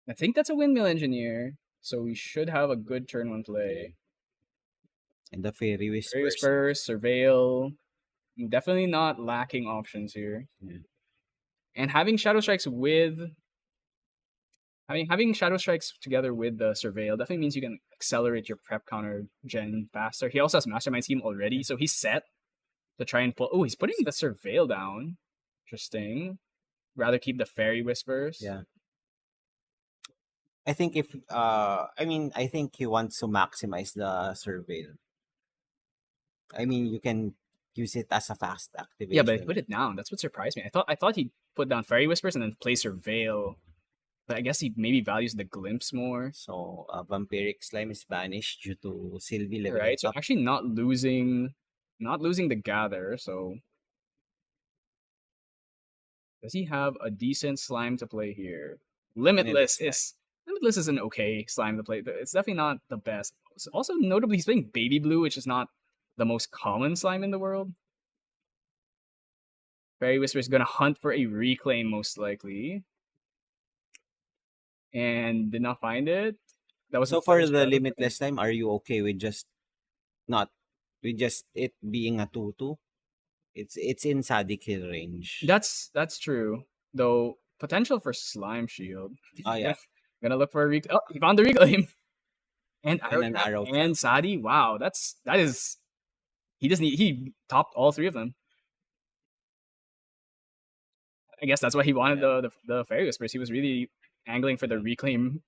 I think that's a Windmill Engineer, so we should have a good turn 1 play. And the Fairy Whispers. Fairy Whispers, Surveil. Definitely not lacking options here. Yeah. And having Shadow Strikes with having Shadow Strikes together with the Surveil definitely means you can accelerate your prep counter gen faster. He also has Mastermind Scheme already, so he's set to try and pull. Oh, he's putting the Surveil down. Interesting. Rather keep the Fairy Whispers. Yeah. I think I think he wants to maximize the surveil. I mean, you can use it as a fast activation. Yeah, but he put it down. That's what surprised me. I thought he'd put down Fairy Whispers and then play Surveil. But I guess he maybe values the glimpse more. So Vampiric Slime is banished due to Sylvie leveling Right. So up. actually not losing the Gather, so does he have a decent slime to play here? Limitless is an okay slime to play. But it's definitely not the best. Also, notably, he's playing Baby Blue, which is not the most common slime in the world. Fairy Whisper is gonna hunt for a reclaim, most likely, and did not find it. That was So the for first the battle. limitless time, are you okay with just it being a 2-2? It's in Sadik Hill range. That's true. Though potential for slime shield. Oh gonna, yeah, gonna look for a reclaim. Oh, he found the reclaim. And and arrow an trap arrow trap. and Sadi. Wow, that is he topped all three of them. I guess that's why he wanted Yeah, the fairy whispers. He was really angling for the yeah. reclaim.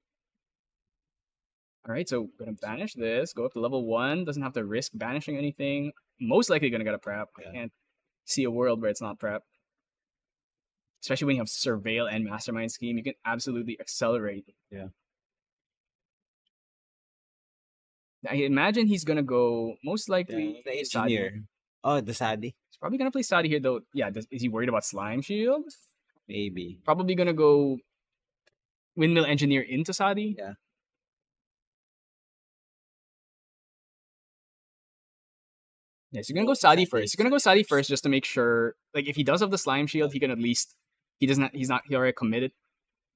All right, so gonna banish this. Go up to level 1. Doesn't have to risk banishing anything. Most likely gonna get a prep. I Yeah. can't see a world where it's not prep. Especially when you have surveil and mastermind scheme, you can absolutely accelerate. Yeah. I imagine he's gonna go most Yeah, likely the Sadi. engineer. Oh, the Sadi. He's probably gonna play Sadi here though. Yeah, is he worried about slime shield? Maybe. Probably gonna go windmill engineer into Sadi. Yeah. Yeah, so you're gonna go Oh, Sadi Sadi. first. You're gonna go Sadi first just to make sure. Like if he does have the slime shield, he can at least he doesn't. He's not. He already committed.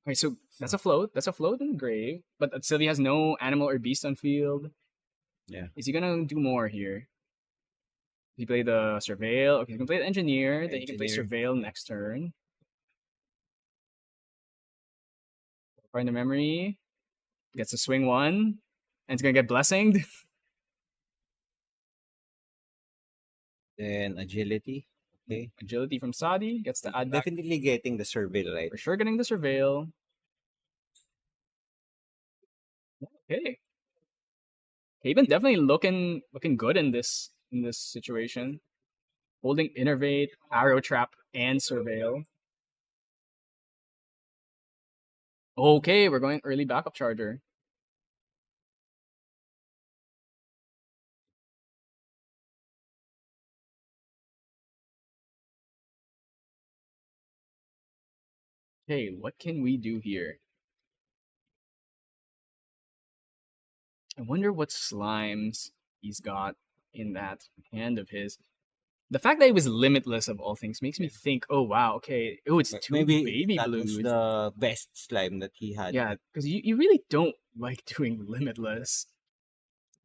Okay, so that's So, a float. That's a float in the grave. But Sylvie has no animal or beast on field. yeah. Is he gonna do more here? He play the surveil. Okay, he can play the engineer. Then he can play Engineer. surveil next turn. Find the memory. Gets to swing one. And it's gonna get blessinged. Then agility. Okay. Agility from Sadi. Gets to add back. Definitely getting the surveil right. For sure getting the surveil. Okay. Haven definitely looking good in this situation. Holding innervate, arrow trap, and surveil. Okay, we're going early backup charger. Okay, what can we do here? I wonder what slimes he's got in that hand of his. The fact that it was limitless of all things makes me think, oh wow, okay, oh it's two Maybe baby that was blues. the best slime that he had Yeah, because you really don't like doing limitless.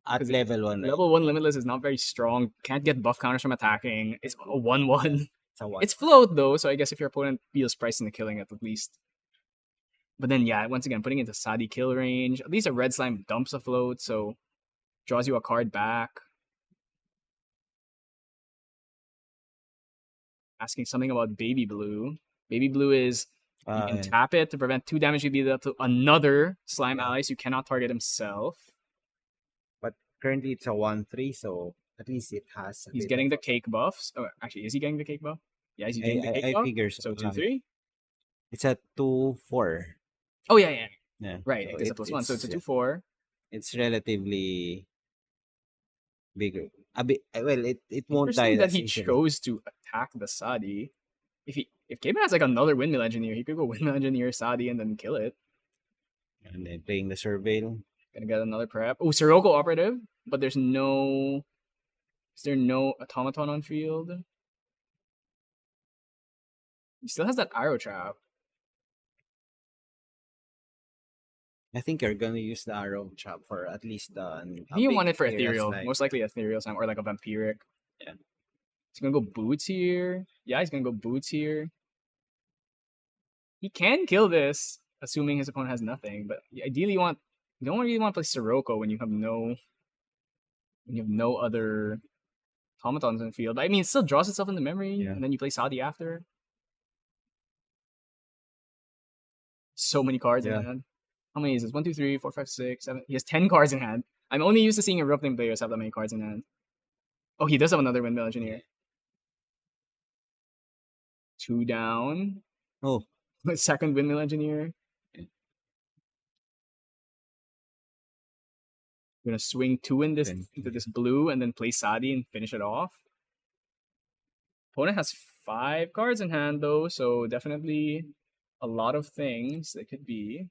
at Because level 1, right? level 1 limitless is not very strong. Can't get buff counters from attacking. It's a 1-1. It's a 1. It's float though, so I guess if your opponent feels priced into killing it at least. But then yeah, once again, putting it into Sadi kill range. At least a red slime dumps a float, so draws you a card back. Asking something about baby blue. Baby blue is you can Yeah. tap it to prevent 2 damage to be dealt to another slime Yeah. ally, so you cannot target himself. But currently it's a 1-3, so at least it has a He's bit getting of the cake buffs. Oh, actually, is he getting the cake buff? Yeah, he's getting the cake I buff. figure so. So 2-3. It's a 2-4. Oh yeah. Yeah. Right, So it is a +1, so it's a 2-4. it's relatively bigger. A bit, well, it won't die Interesting that as he easily. chose to attack the Sadi. If Cayman has like another windmill engineer, he could go windmill engineer Sadi and then kill it. And then playing the surveil. Gonna get another prep. Oh, Sirocco operative, but there's no. Is there no automaton on field? He still has that arrow trap. I think you're gonna use the arrow trap for at least I think a you big want it for ethereal ethereal, slime. most likely ethereal slime or like a vampiric. Yeah. He's gonna go boots here. Yeah, he's gonna go boots here. He can kill this, assuming his opponent has nothing. But ideally, you don't really want to play Sirocco when you have no other automatons in the field. But I mean, it still draws itself in the memory, Yeah. and then you play Sadi after. So many cards in Yeah. hand. How many is this? 1, 2, 3, 4, 5, 6, 7. He has 10 cards in hand. I'm only used to seeing erupting players have that many cards in hand. Oh, he does have another windmill engineer. 2 down. Oh, Second windmill engineer. I'm gonna swing 2 into this blue and then play Sadi and finish it off. Opponent has 5 cards in hand though, so definitely a lot of things that could be.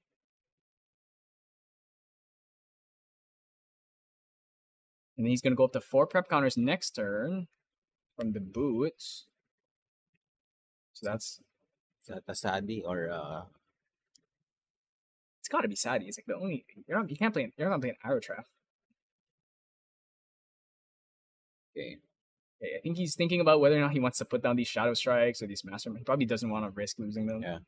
And then he's gonna go up to 4 prep counters next turn from the boots. So that's is that a Sadi or it's gotta be Sadi. It's like the only you can't play you're not playing arrow trap. okay. I think he's thinking about whether or not he wants to put down these shadow strikes or these mastermind. He probably doesn't want to risk losing them. Yeah.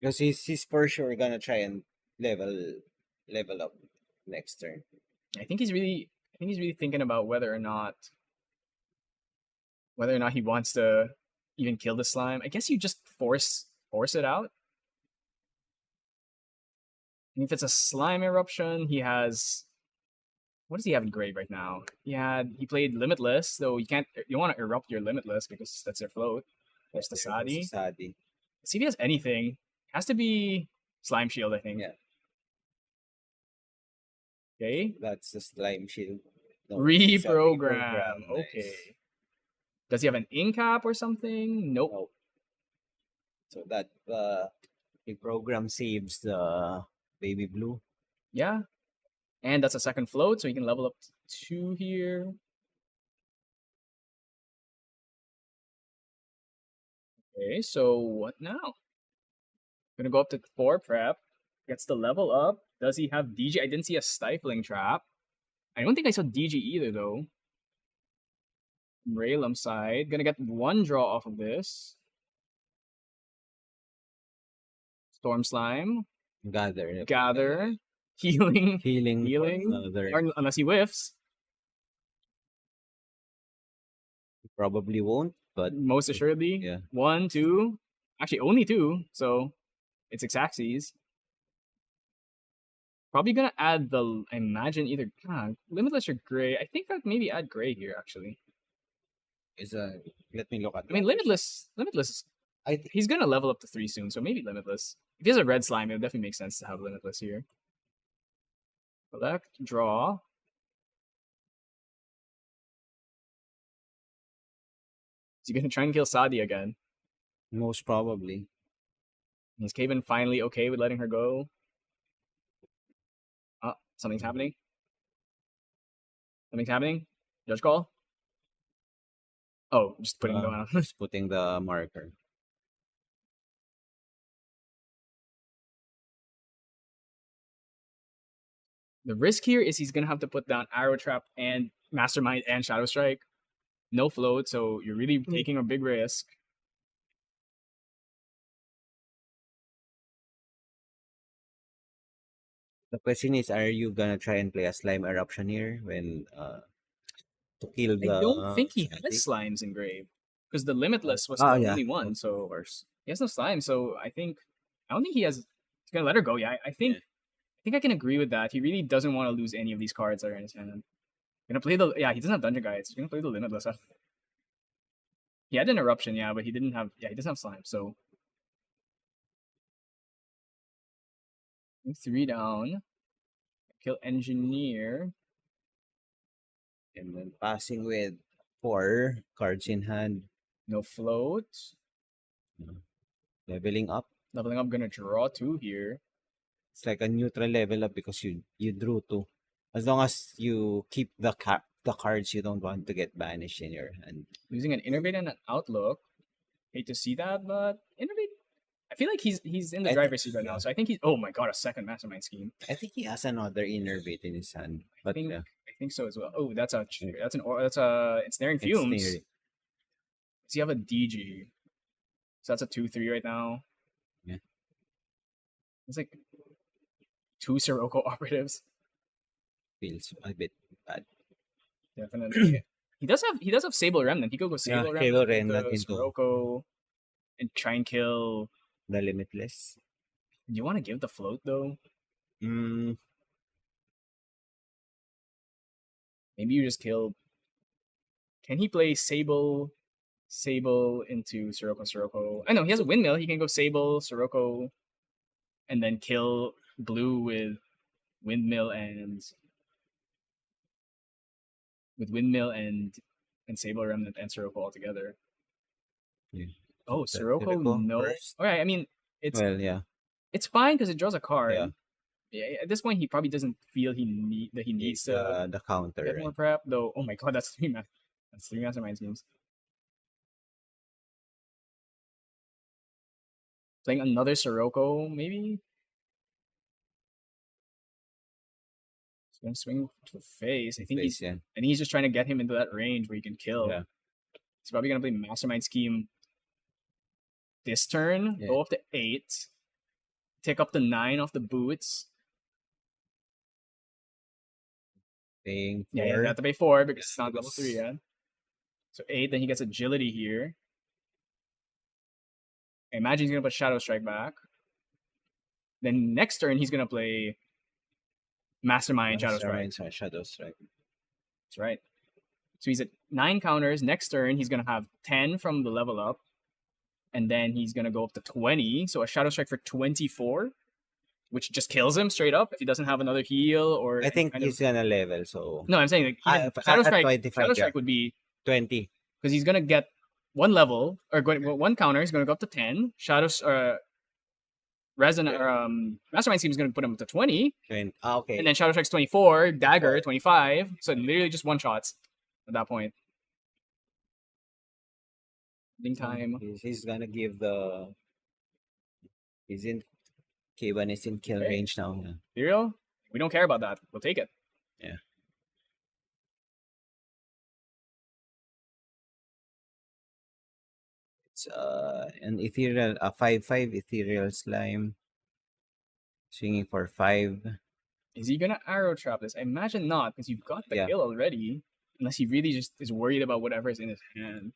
Because he's for sure gonna try and level up next turn. I think he's really thinking about whether or not he wants to even kill the slime. I guess you just force it out. And if it's a slime eruption, he has what does he have in grave right now? He played limitless, so you want to erupt your limitless because that's your float. There's the Sadi. Sadi. See if he has anything. Has to be slime shield, I think. Yeah. Okay. That's the slime shield. No, it's a Reprogram. Nice. Okay. Does he have an incap or something? Nope. Nope. So that the program saves the baby blue. Yeah. And that's a second float, so he can level up to 2 here. Okay, so what now? Gonna go up to 4 prep. Gets the level up. Does he have DG? I didn't see a stifling trap. I don't think I saw DG either though. Raylum side. Gonna get 1 draw off of this. Storm Slime. Gather. Healing. Or unless he whiffs. Probably won't, but Most assuredly. Yeah. 1, 2. Actually, only 2. So it's Xaxes. Probably gonna add I imagine either Limitless or Gray. I think I'd maybe add Gray here actually. Let me look at. I mean, Limitless. He's gonna level up to 3 soon, so maybe Limitless. If he has a red slime, it would definitely make sense to have Limitless here. Collect, draw. Is he gonna try and kill Sadi again? Most probably. Is Kaven finally okay with letting her go? Something's happening. Something's happening. Judge call. Oh, just putting the Just putting the marker. The risk here is he's gonna have to put down Arrow Trap and Mastermind and Shadow Strike. No float, so you're really taking a big risk. The question is, are you gonna try and play a slime eruption here when to kill the? I don't think he static? has slimes in grave because the limitless was the only one. So of course. he has no slime. So I don't think he has. He's gonna let her go. Yeah, I think I can agree with that. He really doesn't want to lose any of these cards that are in his hand. Gonna play the he doesn't have dungeon guides. He's gonna play the limitless. He had an eruption, yeah, but he didn't have he doesn't have slime. So 3 down. Kill engineer. And then passing with 4 cards in hand. No float. Leveling up. Leveling up, gonna draw 2 here. It's like a neutral level up because you drew 2. As long as you keep the cards you don't want to get banished in your hand. Losing an Innervate and an Outlook. Hate to see that, but Innervate. I feel like he's in the driver's seat right now, so I think he's. Oh my god, a second Mastermind Scheme. I think he has another Innervate in his hand, but I think so as well. Oh, that's a ensnaring fumes. Does he have a DG? So that's a 2/3 right now. Yeah, it's like 2 Sirocco operatives. Feels a bit bad. Definitely. He does have Sable Remnant. He could go Sable Remnant into Sirocco and try and kill the Limitless. Do you want to give the float though? Maybe you just kill. Can he play Sable into Sirocco? I know he has a windmill. He can go Sable, Sirocco, and then kill blue with windmill and Sable Remnant and Sirocco all together. Yeah. Oh, Sirocco, no. First. Okay, I mean it's fine because it draws a card. Yeah, at this point he probably doesn't feel he needs the counter. Get more prep though. Oh my god, that's 3 Mastermind Schemes. Playing another Sirocco, maybe. gonna swing to face. I think Face, yeah. he's just trying to get him into that range where he can kill. Yeah. He's probably gonna play Mastermind Scheme this turn, Yeah. go up to 8, take up the 9 off the boots. Paying Yeah, you 4. have to pay 4 because it's not level Boots. 3 yet. So 8, then he gets agility here. I imagine he's gonna put Shadow Strike back. Then next turn he's gonna play Mastermind Shadow Strike. Mastermind Shadow Strike. That's right. So he's at 9 counters. Next turn he's gonna have 10 from the level up. And then he's gonna go up to 20. So a Shadow Strike for 24, which just kills him straight up if he doesn't have another heal or I think kind he's gonna level, so No, I'm saying like even at Shadow Strike. 25, Shadow yeah. Strike would be 20. because he's gonna get one level or one counter. He's gonna go up to 10. Shadows Resonant or Mastermind Scheme is gonna put him up to 20, 20. Okay. and then Shadow Strike's 24, Dagger 25. So literally just one shots at that point. Ending time. He's gonna give the. He's in. K1 is in kill Okay. range now. Yeah. Ethereal? We don't care about that. We'll take it. Yeah. It's an ethereal, a 5/5 ethereal slime. Swinging for 5. Is he gonna arrow trap this? I imagine not, because you've got the Yeah. kill already. Unless he really just is worried about whatever's in his hand.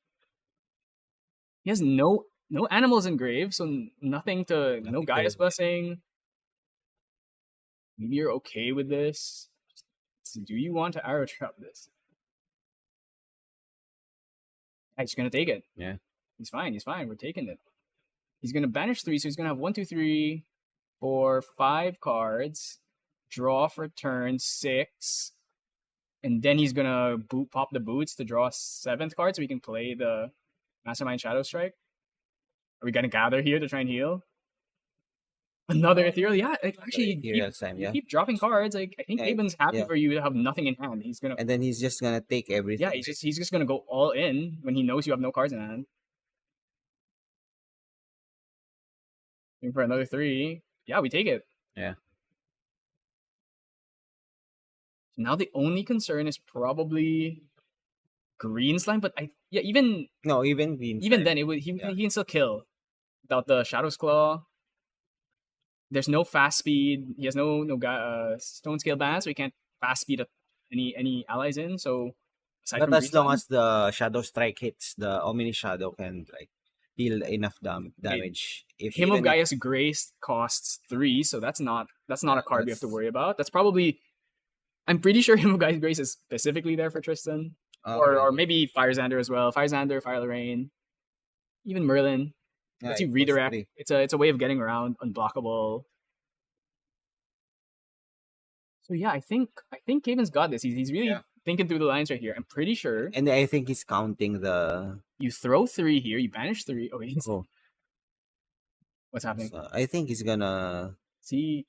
He has no animals engraved, so nothing to no Nothing Gaia's to- blessing. Maybe you're okay with this. So do you want to arrow trap this? He's gonna take it. Yeah. He's fine. He's fine. We're taking it. He's gonna banish 3, so he's gonna have 1, 2, 3, 4, 5 cards. Draw for turn 6. And then he's gonna pop the boots to draw a 7th card so we can play the Mastermind Shadow Strike. Are we gonna gather here to try and heal? Another ethereal, yeah. Like, actually, ethereal slime, yeah. keep dropping cards. Like I think Yeah, Aben's happy yeah. for you to have nothing in hand. He's gonna, And then he's just gonna take everything. yeah. He's just gonna go all in when he knows you have no cards in hand. Looking for another 3. Yeah, we take it. Yeah. Now the only concern is probably green slime, but even even then he can still kill without the Shadow's Claw. There's no fast speed. He has no stone scale ban, so he can't fast speed up any allies in. So aside But from as green long slime, as the Shadow Strike hits, the Omni Shadow can like deal enough damage. If Hymn of even if- Gaia's Grace costs 3, so that's not a card we have to that's- worry about. That's probably, I'm pretty sure Hymn of Gaia's Grace is specifically there for Tristan. Or maybe Fire Xander as well. Fire Xander, Fire Lorraine, even Merlin. Lets you redirect. It's a way of getting around unblockable. So yeah, I think Kaven's got this. He's really thinking through the lines right here. I'm pretty sure. And I think he's counting the. You throw 3 here. You banish 3. Okay. Oh. What's happening? So I think he's gonna See.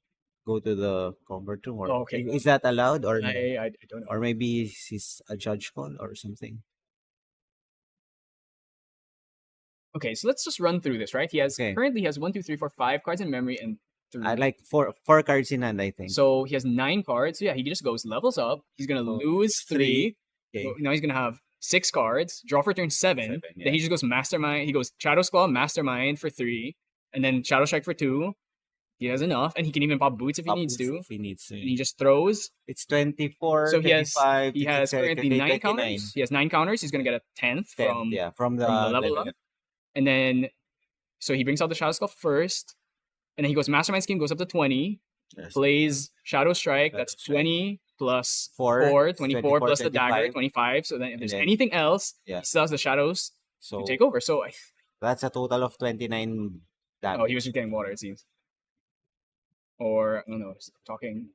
go to the comfort room. Or okay. Is that allowed or no? I don't know. Or maybe he's a judge call or something. Okay, so let's just run through this, right? He has currently 1, 2, 3, 4, 5 cards in memory and 3. I like four cards in hand, I think. So he has 9 cards. So yeah, he just goes levels up. He's gonna lose 3. Okay. So now he's gonna have 6 cards. Draw for turn 7. Then he just goes Mastermind. He goes Shadow's Claw, Mastermind for 3, and then Shadow Strike for 2. He has enough, and he can even pop boots if he needs to. If he needs to. And he just throws. It's 24. So he has 25, he has 26, currently 9 counters. He has 9 counters. He's gonna get a 10th from the level up. And then, so he brings out the Shadow Skull first, and then he goes Mastermind Scheme, goes up to 20, plays Shadow Strike, that's 20 plus 4, 24 plus the dagger, 25. So then if there's anything else, he still has the shadows to take over. So that's a total of 29 damage. Oh, he was just getting water, it seems. Or, I don't know, talking.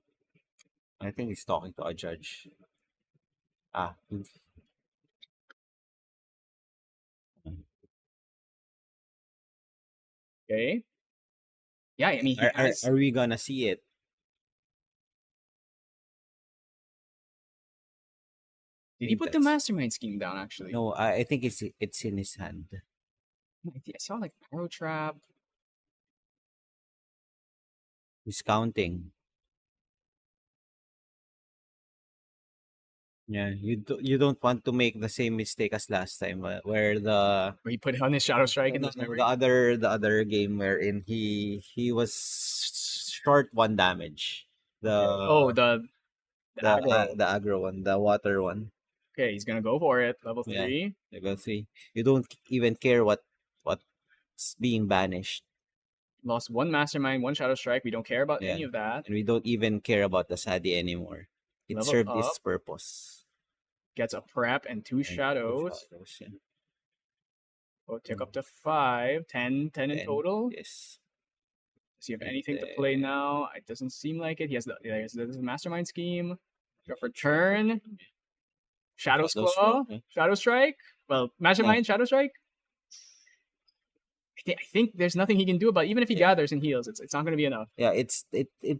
I think he's talking to a judge. Okay. Yeah, I mean, are we gonna see it? Did he put the Mastermind Scheme down, actually? No, I think it's in his hand. I saw, like, Arrow Trap. He's counting. Yeah, you don't want to make the same mistake as last time, where Where he put on his Shadow Strike no, and no, his no, memory. the other game wherein he was short one damage. Okay. Oh, The the aggro. the aggro one, the water one. Okay, he's gonna go for it. Level Yeah, 3. level 3. You don't even care what's being banished. Lost one Mastermind, one Shadow Strike. We don't care about Yeah, any of that. and we don't even care about the Sadi anymore. It Leveled served up. its purpose. Gets a prep and 2 And two shadows. shadows, yeah. We'll take up to 5. 10 in 10, total. yes. Does he have And anything to play then now? It doesn't seem like it. He has the Mastermind Scheme. Go for turn. Shadow's Shadows Claw. Claw. Yeah. Shadow Strike. Well, Yeah. Mastermind, Shadow Strike. I think there's nothing he can do about it. Even if he Yeah. gathers and heals, it's not going to be enough. Yeah, it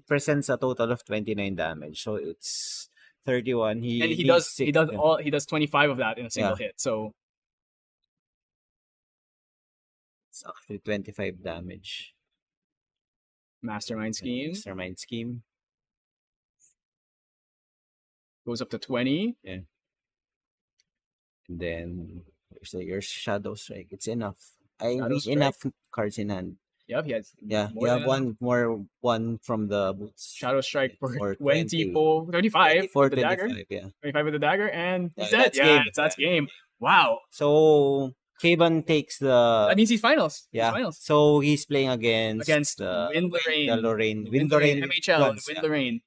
presents a total of 29 damage. So it's 31. And He needs 6. Yeah. he does 25 of that in a single Yeah, hit. So it's actually 25 damage. Mastermind Scheme Mastermind Scheme. goes up to 20. Yeah. And then your Shadow Strike. It's enough. I Shadow read Strike. enough cards in hand. Yep, he has Yeah, more you have than enough. one from the boots. Shadow Strike for For 24, 35 24, with the dagger. 25, yeah. 25 with the dagger, and he's Yeah, dead. that's Yeah, game. that's game. Wow. So Kaban takes That means he's finals. He's yeah. finals. So he's playing against Against Wind Lorraine. Lorraine. Wind Lorraine, MHL, Guns, Wind yeah. Lorraine.